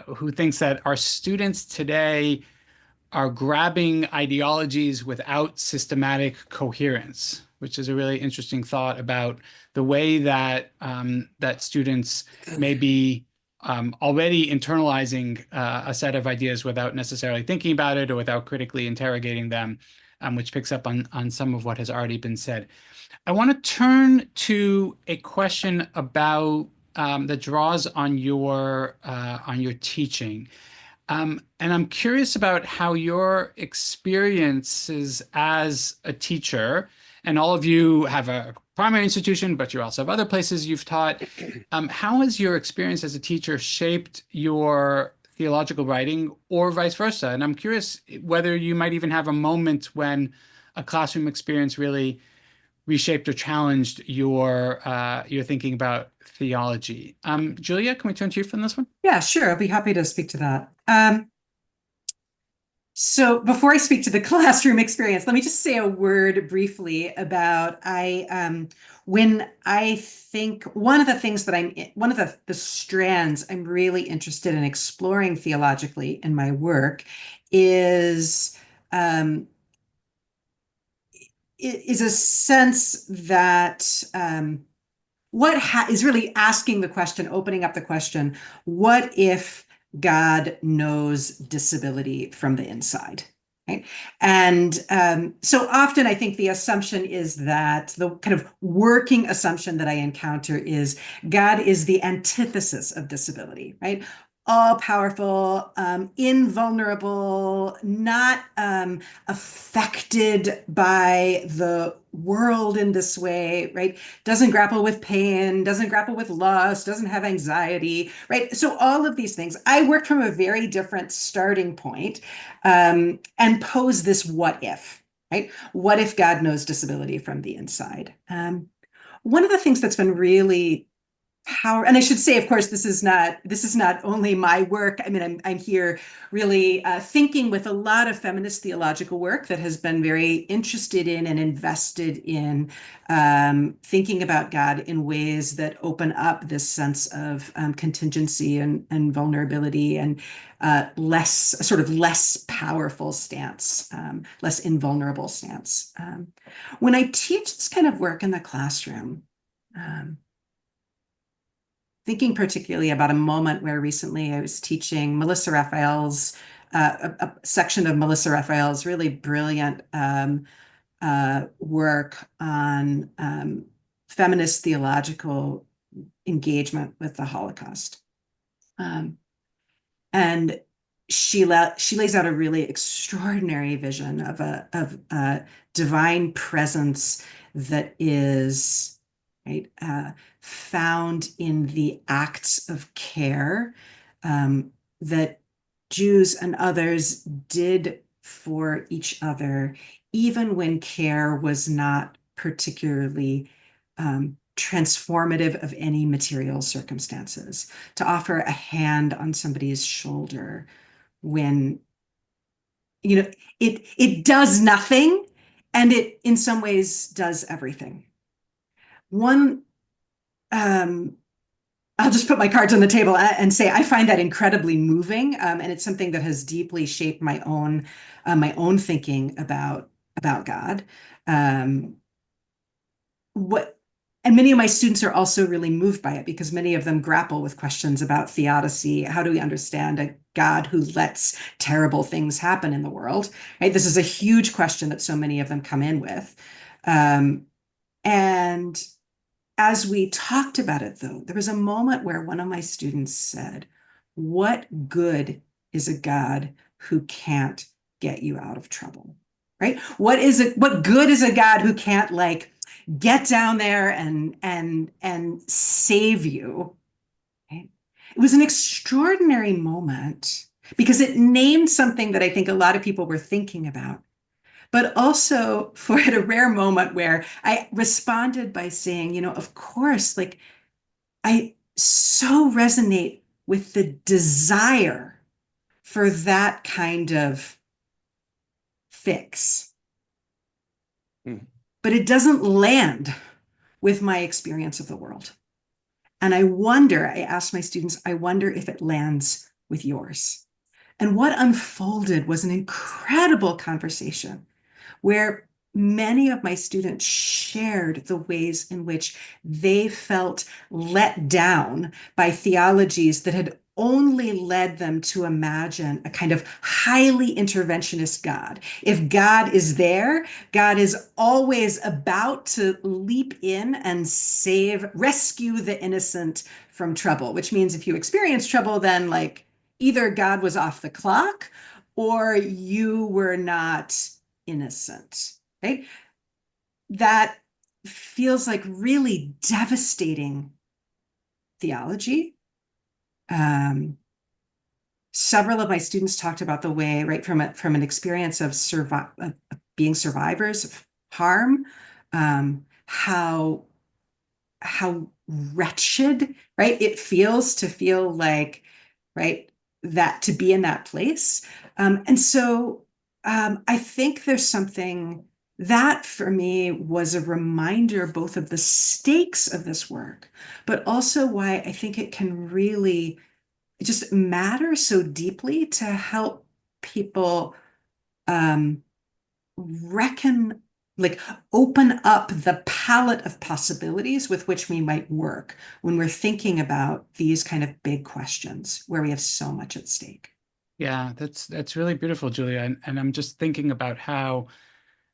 who thinks that our students today are grabbing ideologies without systematic coherence, which is a really interesting thought about the way that that students may be already internalizing a set of ideas without necessarily thinking about it or without critically interrogating them, which picks up on some of what has already been said. I want to turn to a question about that draws on your teaching. And I'm curious about how your experiences as a teacher, and all of you have a primary institution, but you also have other places you've taught. How has your experience as a teacher shaped your theological writing or vice versa? And I'm curious whether you might even have a moment when a classroom experience really reshaped or challenged your thinking about theology. Julia, can we turn to you for this one? Yeah, sure. I'll be happy to speak to that. So before I speak to the classroom experience, let me just say a word briefly about when I think one of the things that one of the strands I'm really interested in exploring theologically in my work is a sense that is really asking the question, opening up the question, what if God knows disability from the inside? Right? And so often I think the assumption is that the kind of working assumption that I encounter is God is the antithesis of disability, right? All-powerful, invulnerable, not affected by the world in this way, right? Doesn't grapple with pain, doesn't grapple with loss, doesn't have anxiety, right? So all of these things. I worked from a very different starting point and pose this what if, right? What if God knows disability from the inside? One of the things that's been really and I should say, of course, this is not only my work. I mean, I'm here really thinking with a lot of feminist theological work that has been very interested in and invested in thinking about God in ways that open up this sense of contingency and vulnerability and less powerful stance, less invulnerable stance. When I teach this kind of work in the classroom, thinking particularly about a moment where recently I was teaching Melissa Raphael's, a section of Melissa Raphael's really brilliant work on feminist theological engagement with the Holocaust. And she lays out a really extraordinary vision of a divine presence that is, right, found in the acts of care that Jews and others did for each other, even when care was not particularly transformative of any material circumstances, to offer a hand on somebody's shoulder when, it does nothing, and it in some ways does everything. I'll just put my cards on the table and say I find that incredibly moving, and it's something that has deeply shaped my own thinking about God. And many of my students are also really moved by it because many of them grapple with questions about theodicy. How do we understand a God who lets terrible things happen in the world? Right? This is a huge question that so many of them come in with, and as we talked about it, though, there was a moment where one of my students said, what good is a God who can't get you out of trouble, right? What good is a God who can't get down there and save you? Right? It was an extraordinary moment because it named something that I think a lot of people were thinking about, but also for at a rare moment where I responded by saying, of course, I so resonate with the desire for that kind of fix. But it doesn't land with my experience of the world. And I asked my students, I wonder if it lands with yours. And what unfolded was an incredible conversation where many of my students shared the ways in which they felt let down by theologies that had only led them to imagine a kind of highly interventionist God. If God is there, God is always about to leap in and rescue the innocent from trouble, which means if you experience trouble, then like either God was off the clock or you were not innocent, right? That feels like really devastating theology. Several of my students talked about the way, right, from an experience of being survivors of harm, how wretched, right, it feels to feel like, right, that to be in that place. And so I think there's something that for me was a reminder both of the stakes of this work, but also why I think it can really just matter so deeply to help people open up the palette of possibilities with which we might work when we're thinking about these kind of big questions where we have so much at stake. Yeah, that's really beautiful, Julia. And I'm just thinking about how,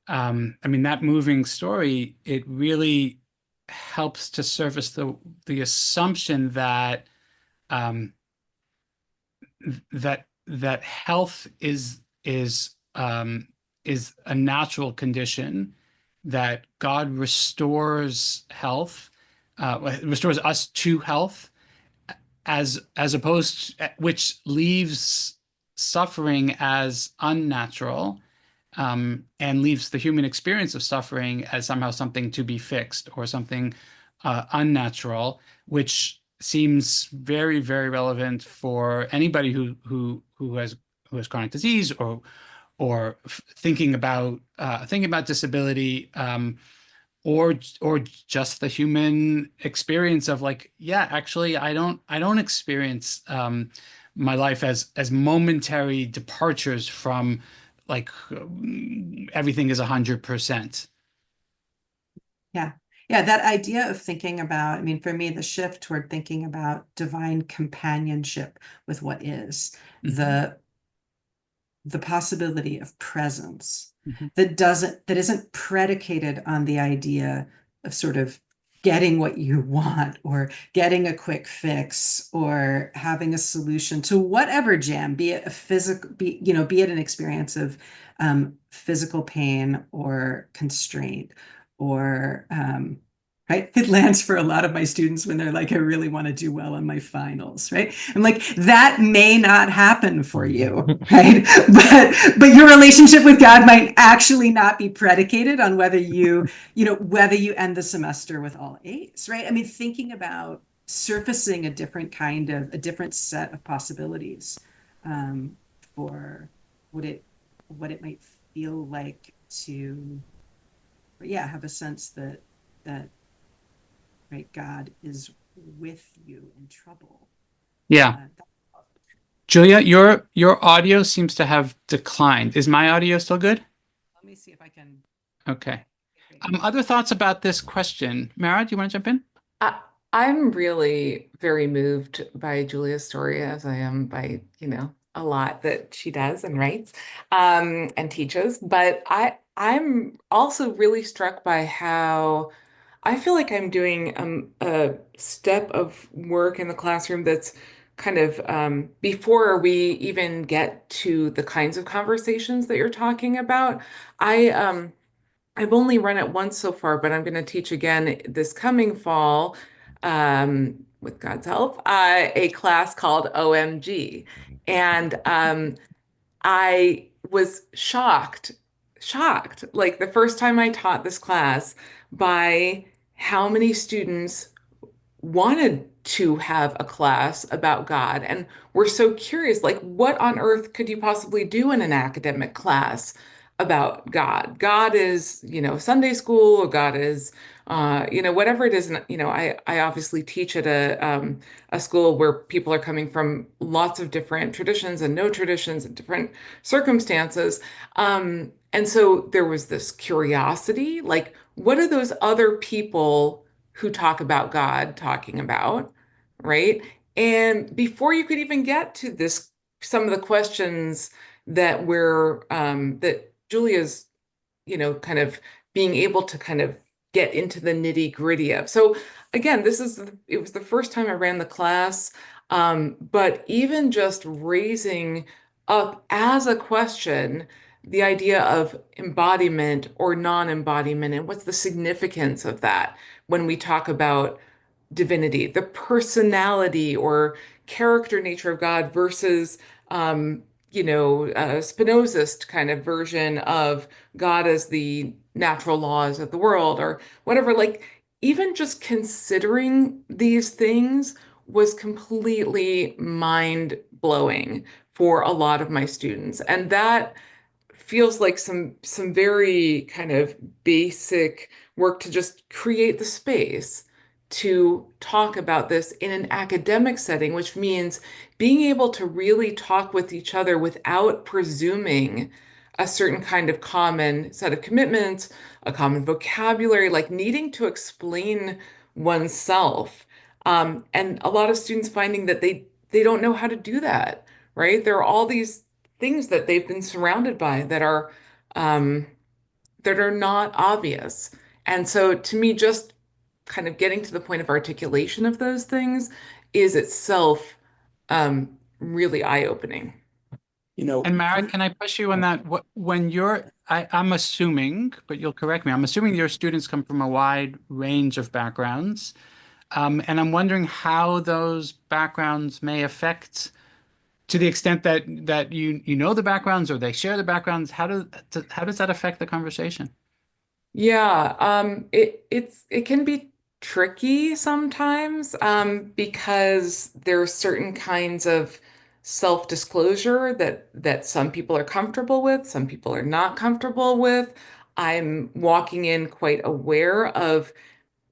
I mean, that moving story, it really helps to surface the assumption that that health is a natural condition, that God restores health, restores us to health, as opposed, which leaves suffering as unnatural, and leaves the human experience of suffering as somehow something to be fixed or something unnatural, which seems very, very relevant for anybody who has chronic disease or thinking about disability, or just the human experience of like, yeah, actually, I don't experience my life as momentary departures from like everything is 100%. Yeah. Yeah, that idea of thinking about, I mean, for me, the shift toward thinking about divine companionship with what is, the possibility of presence that isn't predicated on the idea of sort of getting what you want or getting a quick fix or having a solution to whatever jam, be it a physical, be it an experience of physical pain or constraint or right? It lands for a lot of my students when they're like, I really want to do well on my finals, right? I'm like, that may not happen for you, right? But your relationship with God might actually not be predicated on whether you end the semester with all A's, right? I mean, thinking about surfacing a different set of possibilities for what it might feel like to, have a sense that right, God is with you in trouble. Yeah. Julia, your audio seems to have declined. Is my audio still good? Let me see if I can. Okay. Other thoughts about this question? Mara, do you want to jump in? I'm really very moved by Julia's story, as I am by, a lot that she does and writes and teaches. But I'm also really struck by how I feel like I'm doing a step of work in the classroom that's kind of before we even get to the kinds of conversations that you're talking about. I've only run it once so far, but I'm going to teach again this coming fall, with God's help, a class called OMG. And I was shocked, like the first time I taught this class by how many students wanted to have a class about God. And we're so curious, like, what on earth could you possibly do in an academic class about God? God is, Sunday school, or God is, whatever it is. And, I obviously teach at a school where people are coming from lots of different traditions and no traditions and different circumstances. And so there was this curiosity, like, what are those other people who talk about God talking about, right? And before you could even get to this, some of the questions that Julia's, kind of being able to kind of get into the nitty gritty of. So again, it was the first time I ran the class, but even just raising up as a question the idea of embodiment or non-embodiment, and what's the significance of that when we talk about divinity, the personality or character nature of God versus, a Spinozist kind of version of God as the natural laws of the world or whatever. Like, even just considering these things was completely mind blowing for a lot of my students. And that feels like some very kind of basic work to just create the space to talk about this in an academic setting, which means being able to really talk with each other without presuming a certain kind of common set of commitments, a common vocabulary, like needing to explain oneself. And a lot of students finding that they don't know how to do that, right? There are all these things that they've been surrounded by um, that are not obvious. And so to me, just kind of getting to the point of articulation of those things is itself really eye-opening. And Mara, can I push you on that? When I'm assuming, but you'll correct me, I'm assuming your students come from a wide range of backgrounds. And I'm wondering how those backgrounds may affect, to the extent that you know the backgrounds or they share the backgrounds, how does that affect the conversation? Yeah, it can be tricky sometimes, because there are certain kinds of self-disclosure that some people are comfortable with, some people are not comfortable with. I'm walking in quite aware of,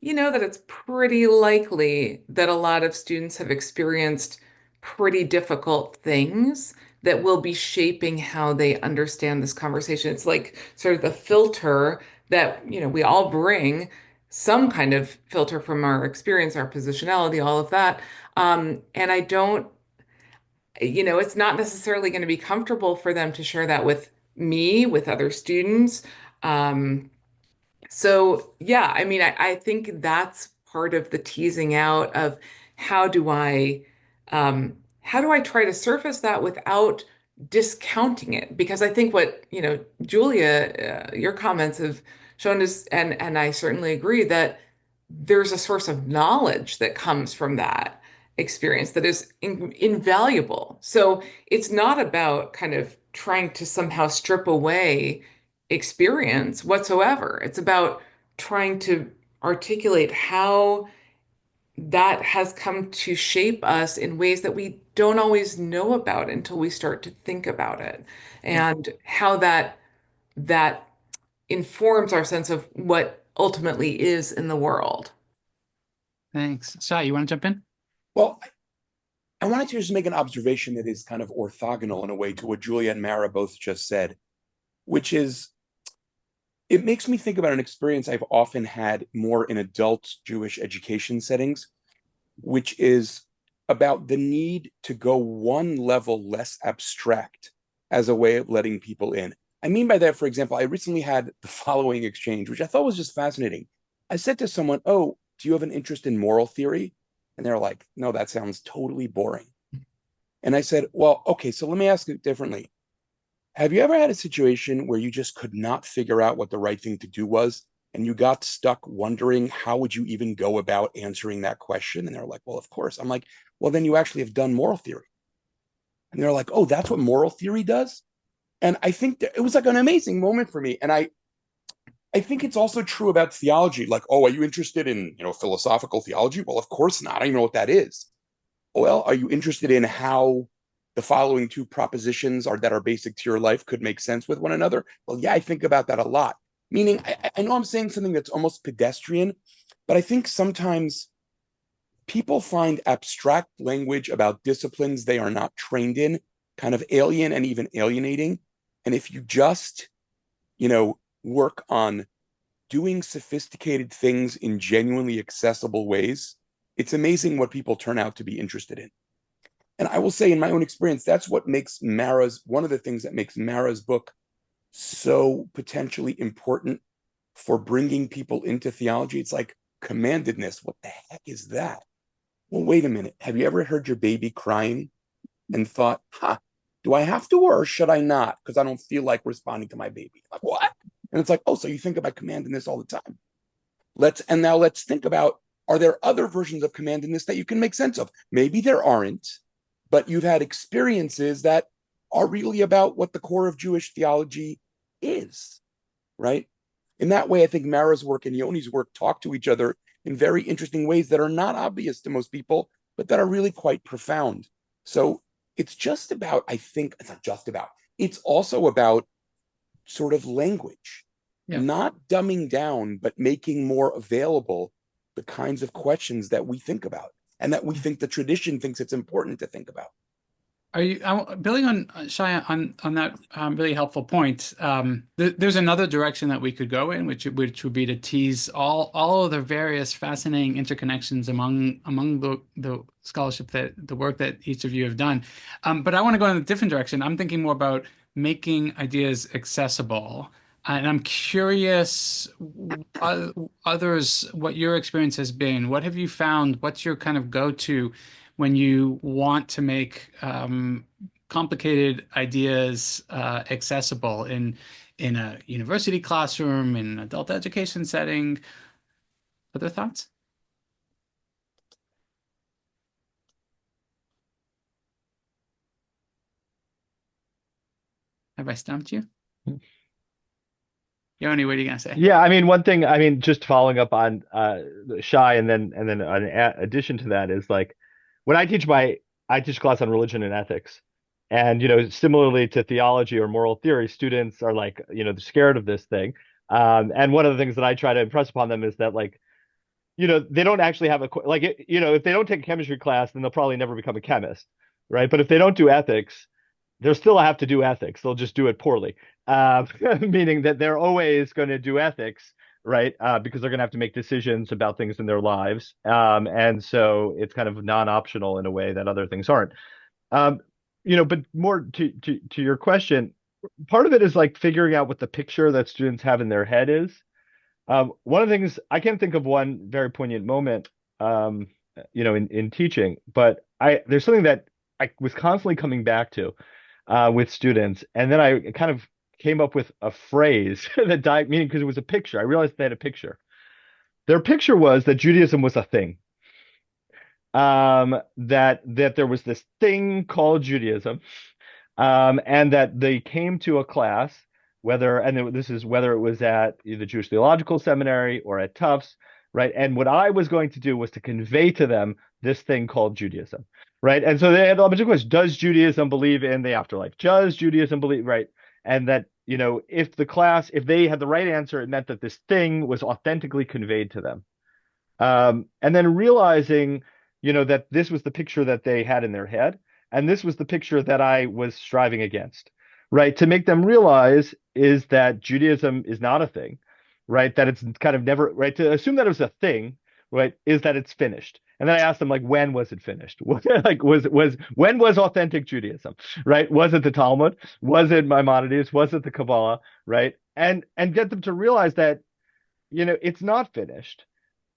that it's pretty likely that a lot of students have experienced pretty difficult things that will be shaping how they understand this conversation. It's like sort of the filter that, we all bring, some kind of filter from our experience, our positionality, all of that. And I don't, it's not necessarily going to be comfortable for them to share that with me, with other students. So yeah, I mean, I think that's part of the teasing out of how do I how do I try to surface that without discounting it? Because I think what, Julia, your comments have shown us, and I certainly agree that there's a source of knowledge that comes from that experience that is invaluable. So it's not about kind of trying to somehow strip away experience whatsoever. It's about trying to articulate how that has come to shape us in ways that we don't always know about until we start to think about it, and how that informs our sense of what ultimately is in the world. Thanks. Shai, you want to jump in? Well, I wanted to just make an observation that is kind of orthogonal in a way to what Julia and Mara both just said, which is, it makes me think about an experience I've often had more in adult Jewish education settings, which is about the need to go one level less abstract as a way of letting people in. I mean by that, for example, I recently had the following exchange, which I thought was just fascinating. I said to someone, "Oh, do you have an interest in moral theory?" And they're like, "No, that sounds totally boring." And I said, "Well, okay, so let me ask it differently. Have you ever had a situation where you just could not figure out what the right thing to do was, and you got stuck wondering how would you even go about answering that question?" And they're like, "Well, of course." I'm like, "Well, then you actually have done moral theory." And they're like, "Oh, that's what moral theory does?" And I think that it was like an amazing moment for me. And I think it's also true about theology. Like, oh, are you interested in, philosophical theology? Well, of course not. I don't even know what that is. Well, are you interested in how the following two propositions that are basic to your life could make sense with one another? Well, yeah, I think about that a lot. Meaning, I know I'm saying something that's almost pedestrian, but I think sometimes people find abstract language about disciplines they are not trained in kind of alien and even alienating. And if you just, work on doing sophisticated things in genuinely accessible ways, it's amazing what people turn out to be interested in. And I will say, in my own experience, that's what makes one of the things that makes Mara's book so potentially important for bringing people into theology. It's like commandedness. What the heck is that? Well, wait a minute. Have you ever heard your baby crying and thought, do I have to or should I not? Because I don't feel like responding to my baby. Like, what? And it's like, oh, so you think about commandedness all the time. Now let's think about, are there other versions of commandedness that you can make sense of? Maybe there aren't, but you've had experiences that are really about what the core of Jewish theology is, right? In that way, I think Mara's work and Yoni's work talk to each other in very interesting ways that are not obvious to most people, but that are really quite profound. So it's just about, I think, it's not just about, it's also about sort of language, not dumbing down, but making more available the kinds of questions that we think about and that we think the tradition thinks it's important to think about. Are you building on Shai on that really helpful point? There's another direction that we could go in, which would be to tease all of the various fascinating interconnections among the scholarship the work that each of you have done. But I want to go in a different direction. I'm thinking more about making ideas accessible. And I'm curious, others, what your experience has been. What have you found? What's your kind of go-to when you want to make complicated ideas accessible in a university classroom, in an adult education setting? Other thoughts? Have I stumped you? Yoni, what are you gonna say? Yeah, I mean, one thing, I mean, just following up on Shai, and then an addition to that is like when I teach a class on religion and ethics, and similarly to theology or moral theory, students are like, they're scared of this thing. And one of the things that I try to impress upon them is that like, they don't actually have if they don't take a chemistry class, then they'll probably never become a chemist, right? But if they don't do ethics, they'll still have to do ethics. They'll just do it poorly, meaning that they're always going to do ethics, right? Because they're going to have to make decisions about things in their lives. And so it's kind of non-optional in a way that other things aren't. But more to your question, part of it is like figuring out what the picture that students have in their head is. One of the things I can't think of one very poignant moment, in teaching, but there's something that I was constantly coming back to with students, and then I kind of came up with a phrase that died, meaning because it was a picture. I realized they had a picture. Their picture was that Judaism was a thing. That there was this thing called Judaism, and that they came to a class, whether it was at the Jewish Theological Seminary or at Tufts, right? And what I was going to do was to convey to them this thing called Judaism, right? And so they had a bunch of questions. Does Judaism believe in the afterlife? Does Judaism believe, right? And that, if they had the right answer, it meant that this thing was authentically conveyed to them. And then realizing, that this was the picture that they had in their head, and this was the picture that I was striving against, right? To make them realize is that Judaism is not a thing, right? That it's kind of never, right? To assume that it was a thing, right, is that it's finished. And then I asked them, like, when was it finished? Like, when was authentic Judaism, right? Was it the Talmud? Was it Maimonides? Was it the Kabbalah, right? And get them to realize that, it's not finished,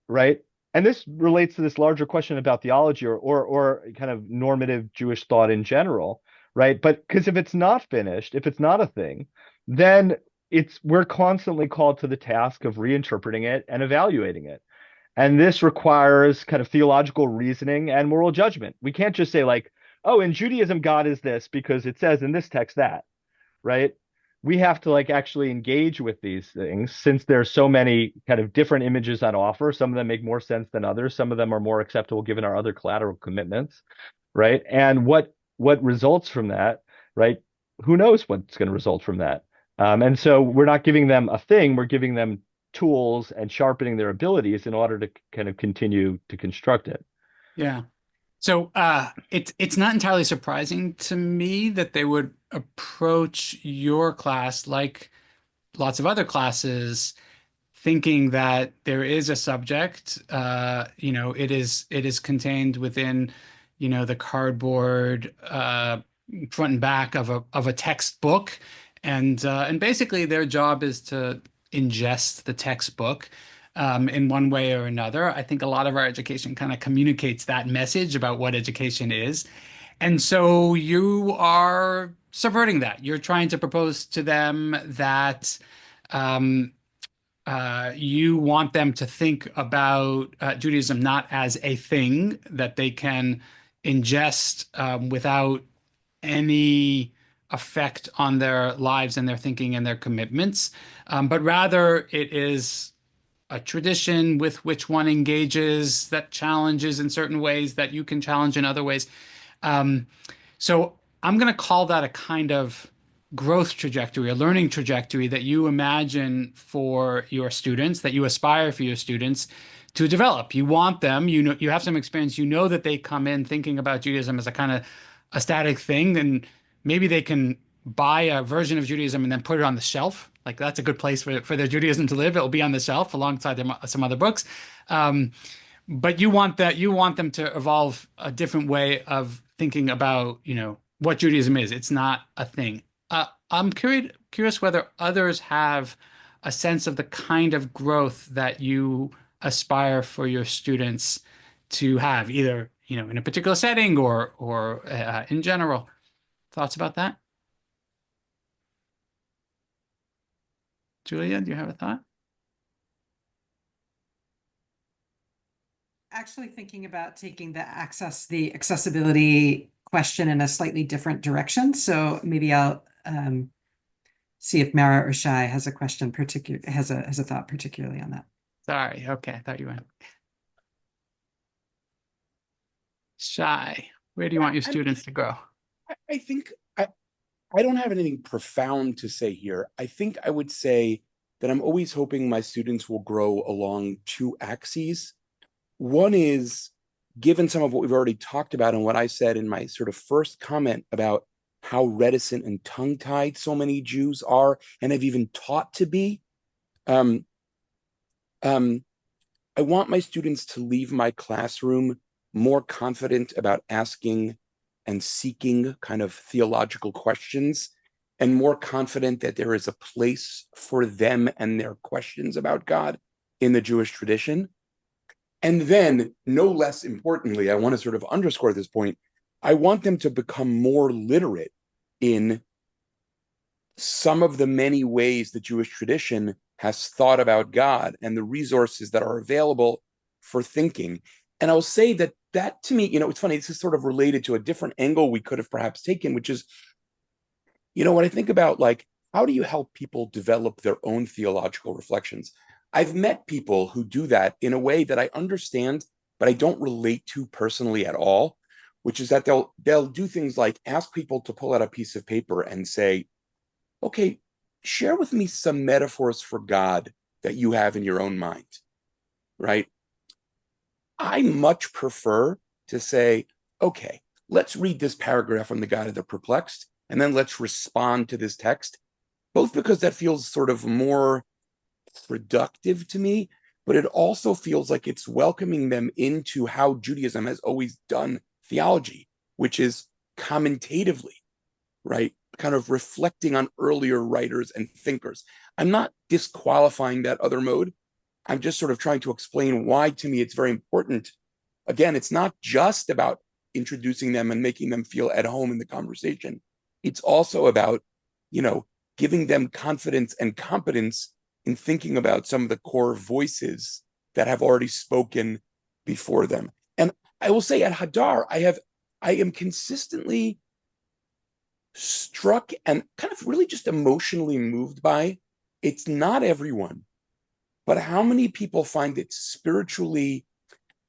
right? And this relates to this larger question about theology or kind of normative Jewish thought in general, right? But because if it's not finished, if it's not a thing, then we're constantly called to the task of reinterpreting it and evaluating it. And this requires kind of theological reasoning and moral judgment. We can't just say like, oh, in Judaism, God is this because it says in this text that, right? we have to like actually engage with these things since there's so many kind of different images on offer. Some of them make more sense than others. Some of them are more acceptable given our other collateral commitments, right? And what results from that, right? Who knows what's going to result from that? And so we're not giving them a thing, we're giving them tools and sharpening their abilities in order to kind of continue to construct it. Yeah. So it's not entirely surprising to me that they would approach your class like lots of other classes, thinking that there is a subject, it is contained within, the cardboard front and back of a textbook, and basically their job is to ingest the textbook in one way or another. I think a lot of our education kind of communicates that message about what education is. And so you are subverting that. You're trying to propose to them that you want them to think about Judaism not as a thing that they can ingest without any effect on their lives and their thinking and their commitments, but rather it is a tradition with which one engages that challenges in certain ways that you can challenge in other ways. So I'm going to call that a kind of growth trajectory, a learning trajectory that you imagine for your students, that you aspire for your students to develop. You want them, you have some experience, that they come in thinking about Judaism as a kind of a static thing, then maybe they can buy a version of Judaism and then put it on the shelf. Like that's a good place for their Judaism to live. It'll be on the shelf alongside some other books. But you want them to evolve a different way of thinking about, what Judaism is. It's not a thing. I'm curious whether others have a sense of the kind of growth that you aspire for your students to have, either, in a particular setting or in general. Thoughts about that? Julia, do you have a thought? Actually thinking about taking the accessibility question in a slightly different direction. So maybe I'll see if Mara or Shai has a question has a thought particularly on that. Sorry. Okay. I thought you went. Shai, where do you want your students to grow? I think I don't have anything profound to say here. I think I would say that I'm always hoping my students will grow along two axes. One is, given some of what we've already talked about and what I said in my sort of first comment about how reticent and tongue-tied so many Jews are and have even taught to be, I want my students to leave my classroom more confident about asking and seeking kind of theological questions, and more confident that there is a place for them and their questions about God in the Jewish tradition. And then, no less importantly, I want to sort of underscore this point, I want them to become more literate in some of the many ways the Jewish tradition has thought about God and the resources that are available for thinking. And I'll say that to me, it's funny, this is sort of related to a different angle we could have perhaps taken, which is, when I think about like, how do you help people develop their own theological reflections? I've met people who do that in a way that I understand, but I don't relate to personally at all, which is that they'll do things like ask people to pull out a piece of paper and say, okay, share with me some metaphors for God that you have in your own mind, right? I much prefer to say, okay, let's read this paragraph on the God of the Perplexed, and then let's respond to this text, both because that feels sort of more productive to me, but it also feels like it's welcoming them into how Judaism has always done theology, which is commentatively, right? Kind of reflecting on earlier writers and thinkers. I'm not disqualifying that other mode. I'm just sort of trying to explain why, to me, it's very important. Again, it's not just about introducing them and making them feel at home in the conversation. It's also about, giving them confidence and competence in thinking about some of the core voices that have already spoken before them. And I will say at Hadar, I am consistently struck and kind of really just emotionally moved by. It's not everyone, but how many people find it spiritually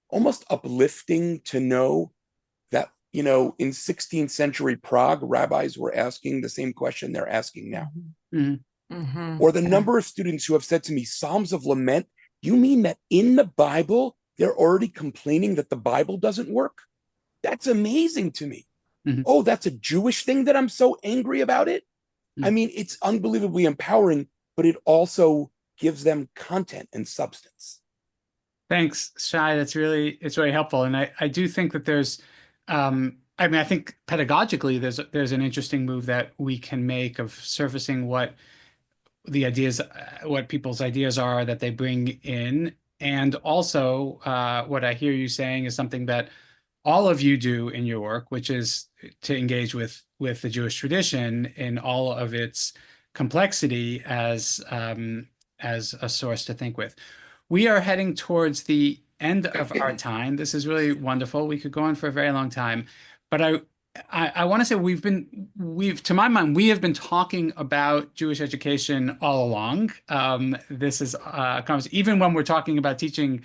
almost uplifting to know that, in 16th century Prague, rabbis were asking the same question they're asking now. Or the number of students who have said to me, Psalms of Lament, you mean that in the Bible, they're already complaining that the Bible doesn't work? That's amazing to me. Oh, that's a Jewish thing that I'm so angry about it? I mean, it's unbelievably empowering, but it also gives them content and substance. Thanks, Shai. It's really helpful. And I do think that there's I think pedagogically there's an interesting move that we can make of surfacing what the ideas, what people's ideas are that they bring in. And also what I hear you saying is something that all of you do in your work, which is to engage with the Jewish tradition in all of its complexity as a source to think with. We are heading towards the end of our time. This is really wonderful. We could go on for a very long time, but I want to say to my mind, we have been talking about Jewish education all along. This is even when we're talking about teaching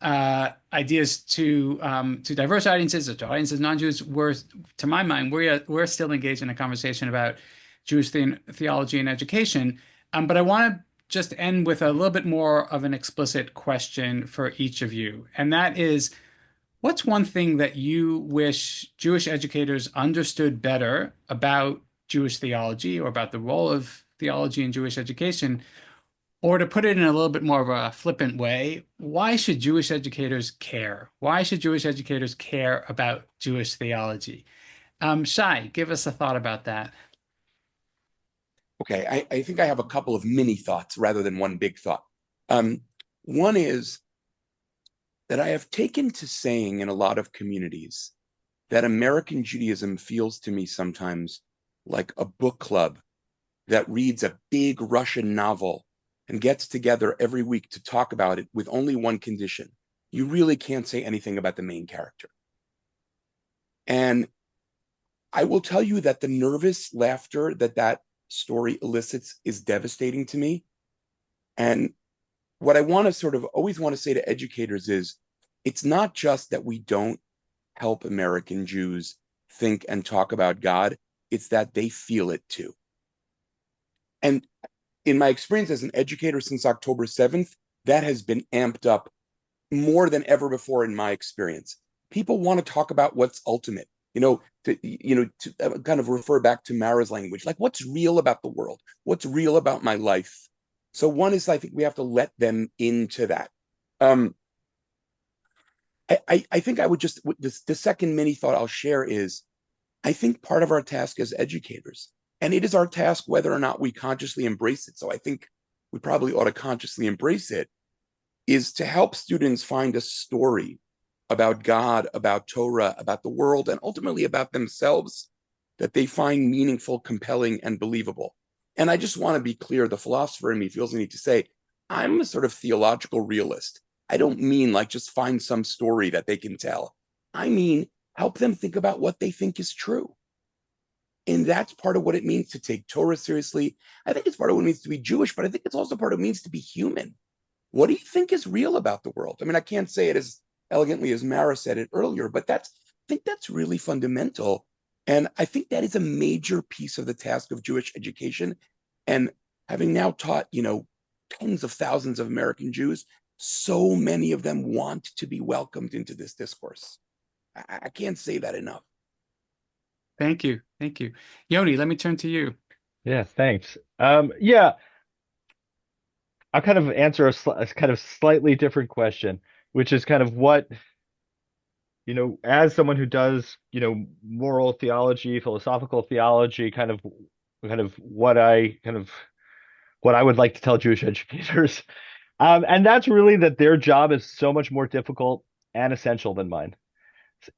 ideas to diverse audiences or to audiences non-Jews, to my mind, we're still engaged in a conversation about Jewish theology and education. But I want to just end with a little bit more of an explicit question for each of you. And that is, what's one thing that you wish Jewish educators understood better about Jewish theology or about the role of theology in Jewish education? Or to put it in a little bit more of a flippant way, why should Jewish educators care? Why should Jewish educators care about Jewish theology? Shai, give us a thought about that. Okay, I think I have a couple of mini thoughts rather than one big thought. One is that I have taken to saying in a lot of communities that American Judaism feels to me sometimes like a book club that reads a big Russian novel and gets together every week to talk about it with only one condition. You really can't say anything about the main character. And I will tell you that the nervous laughter that story elicits is devastating to me. And what I want to sort of always want to say to educators is, it's not just that we don't help American Jews think and talk about God, it's that they feel it too. And in my experience as an educator since October 7th, that has been amped up more than ever before in my experience. People want to talk about what's ultimate, to kind of refer back to Mara's language, like what's real about the world, what's real about my life. So one is, I think we have to let them into that. I think I would just, the second mini thought I'll share is, I think part of our task as educators, and it is our task whether or not we consciously embrace it, so I think we probably ought to consciously embrace it, is to help students find a story about God, about Torah, about the world, and ultimately about themselves that they find meaningful, compelling, and believable. And I just want to be clear, the philosopher in me feels the need to say, I'm a sort of theological realist. I don't mean like just find some story that they can tell. I mean, help them think about what they think is true. And that's part of what it means to take Torah seriously. I think it's part of what it means to be Jewish, but I think it's also part of what it means to be human. What do you think is real about the world? I mean, I can't say it as elegantly as Mara said it earlier, but I think that's really fundamental. And I think that is a major piece of the task of Jewish education. And having now taught, tens of thousands of American Jews, so many of them want to be welcomed into this discourse. I can't say that enough. Thank you. Thank you. Yoni, let me turn to you. Yeah, thanks. Yeah, I'll kind of answer a kind of slightly different question, which is kind of what, as someone who does, moral theology, philosophical theology, kind of what I would like to tell Jewish educators. And that's really that their job is so much more difficult and essential than mine.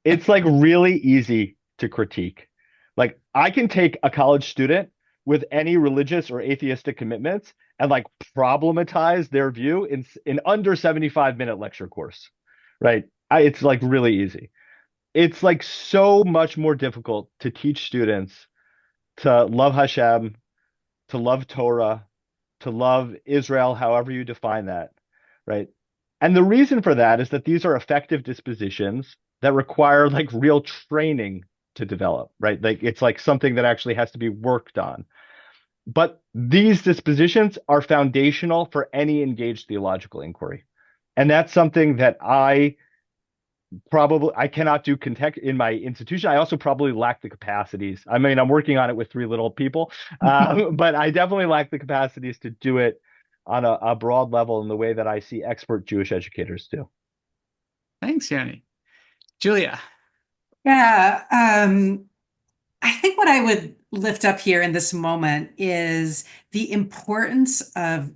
It's like really easy to critique. Like I can take a college student with any religious or atheistic commitments and like problematize their view in under 75-minute lecture course, right? It's like really easy. It's like so much more difficult to teach students to love Hashem, to love Torah, to love Israel, however you define that, right? And the reason for that is that these are effective dispositions that require like real training to develop, right? Like it's like something that actually has to be worked on. But these dispositions are foundational for any engaged theological inquiry. And that's something that I cannot do in my institution. I also probably lack the capacities. I mean, I'm working on it with three little people, but I definitely lack the capacities to do it on a broad level in the way that I see expert Jewish educators do. Thanks, Yoni. Julia. Yeah, I think what I would lift up here in this moment is the importance of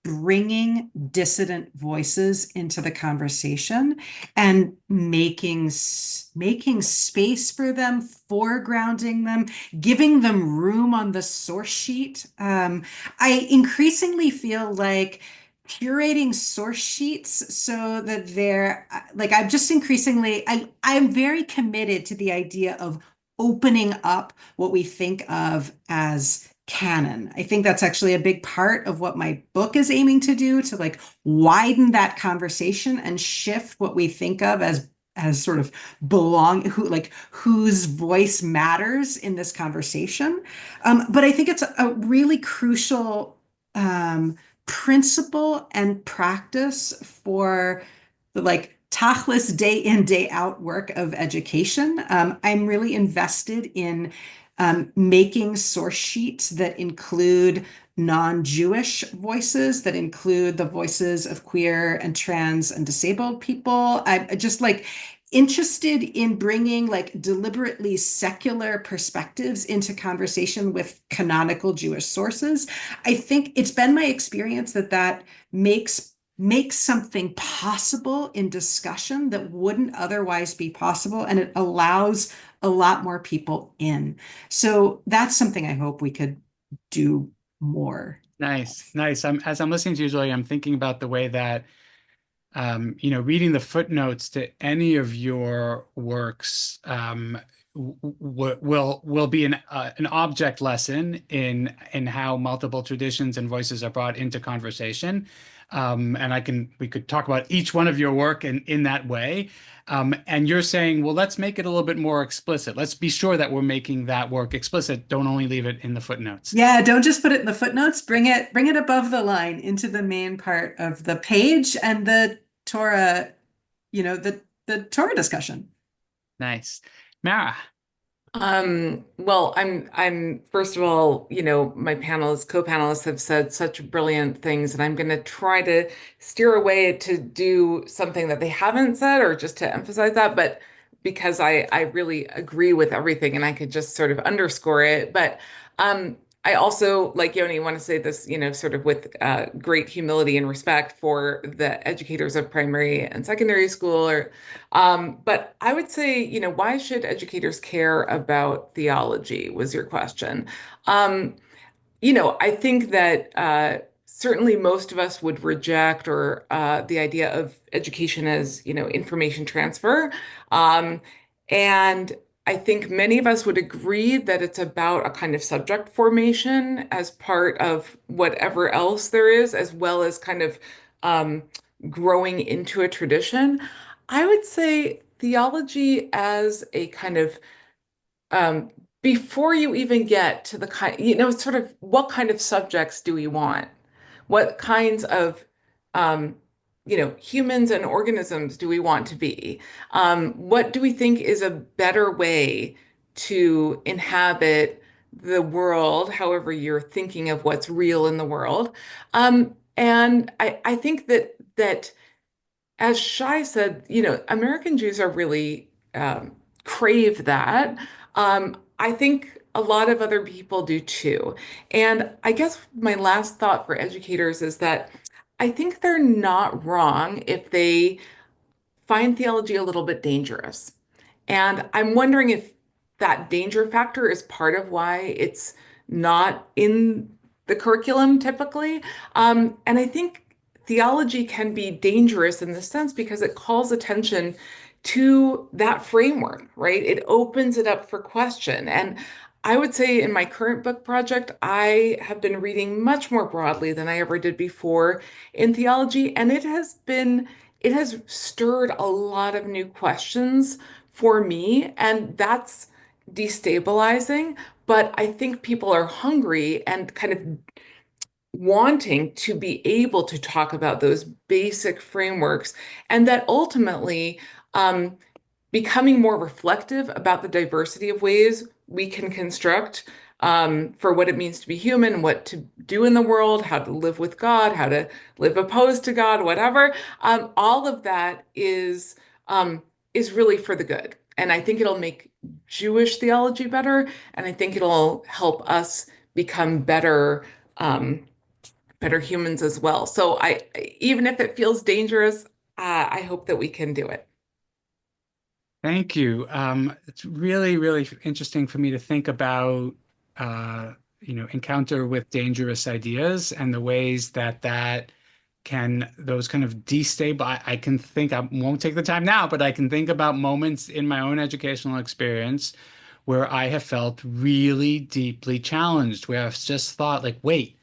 bringing dissident voices into the conversation and making space for them, foregrounding them, giving them room on the source sheet. I increasingly feel like curating source sheets so that they're like I'm very committed to the idea of opening up what we think of as canon. I think that's actually a big part of what my book is aiming to do, to like widen that conversation and shift what we think of as sort of whose voice matters in this conversation. But I think it's a really crucial principle and practice for the like tachlis day in, day out work of education. I'm really invested in making source sheets that include non-Jewish voices, that include the voices of queer and trans and disabled people. I'm just like interested in bringing like deliberately secular perspectives into conversation with canonical Jewish sources. I think it's been my experience that makes something possible in discussion that wouldn't otherwise be possible, and it allows a lot more people in. So that's something I hope we could do more. Nice. As I'm listening to you, Julia, I'm thinking about the way that reading the footnotes to any of your works will be an object lesson in how multiple traditions and voices are brought into conversation. And we could talk about each one of your work in that way. And you're saying, well, let's make it a little bit more explicit. Let's be sure that we're making that work explicit. Don't only leave it in the footnotes. Yeah, don't just put it in the footnotes. Bring it above the line into the main part of the page and the Torah, the Torah discussion. Nice. Mara. Well, I'm first of all, my co-panelists have said such brilliant things, and I'm going to try to steer away to do something that they haven't said or just to emphasize that, but because I really agree with everything and I could just sort of underscore it. But I also, like Yoni, want to say this, sort of with great humility and respect for the educators of primary and secondary school. But I would say, why should educators care about theology, was your question. I think that certainly most of us would reject the idea of education as, information transfer. And I think many of us would agree that it's about a kind of subject formation as part of whatever else there is, as well as kind of growing into a tradition. I would say theology as a kind of before you even get to the kind, sort of what kind of subjects do we want? What kinds of humans and organisms do we want to be? What do we think is a better way to inhabit the world, however you're thinking of what's real in the world? And I think that as Shai said, American Jews are really crave that. I think a lot of other people do too. And I guess my last thought for educators is that I think they're not wrong if they find theology a little bit dangerous. And I'm wondering if that danger factor is part of why it's not in the curriculum typically. And I think theology can be dangerous in this sense because it calls attention to that framework, right? It opens it up for question. And I would say in my current book project, I have been reading much more broadly than I ever did before in theology, and it has stirred a lot of new questions for me, and that's destabilizing. But I think people are hungry and kind of wanting to be able to talk about those basic frameworks, and that ultimately, becoming more reflective about the diversity of ways we can construct for what it means to be human, what to do in the world, how to live with God, how to live opposed to God, whatever. All of that is really for the good. And I think it'll make Jewish theology better, and I think it'll help us become better humans as well. So even if it feels dangerous, I hope that we can do it. Thank you. It's really, really interesting for me to think about, encounter with dangerous ideas and the ways that those kind of destabilize. I can think, I won't take the time now, but I can think about moments in my own educational experience where I have felt really deeply challenged, where I've just thought, like, wait,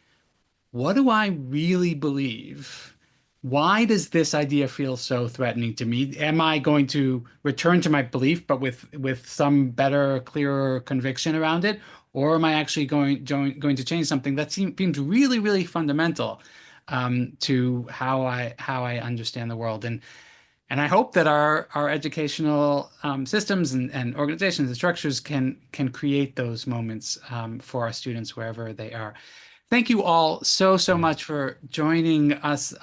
what do I really believe? Why does this idea feel so threatening to me? Am I going to return to my belief, but with some better, clearer conviction around it? Or am I actually going to change something that seems really, really fundamental to how I understand the world? And I hope that our educational systems and organizations and structures can create those moments for our students wherever they are. Thank you all so much for joining us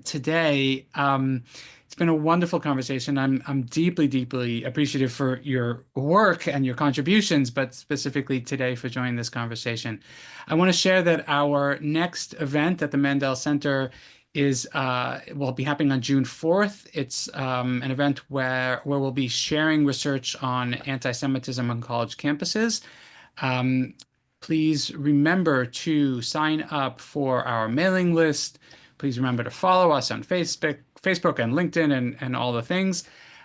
today. It's been a wonderful conversation. I'm deeply appreciative for your work and your contributions, but specifically today for joining this conversation. I want to share that our next event at the Mandel Center will be happening on June 4th. It's an event where we'll be sharing research on anti-Semitism on college campuses. Please remember to sign up for our mailing list. Please remember to follow us on Facebook and LinkedIn and all the things.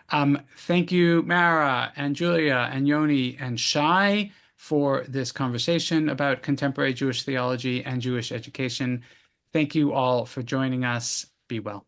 Thank you, Mara and Julia and Yoni and Shai for this conversation about contemporary Jewish theology and Jewish education. Thank you all for joining us. Be well.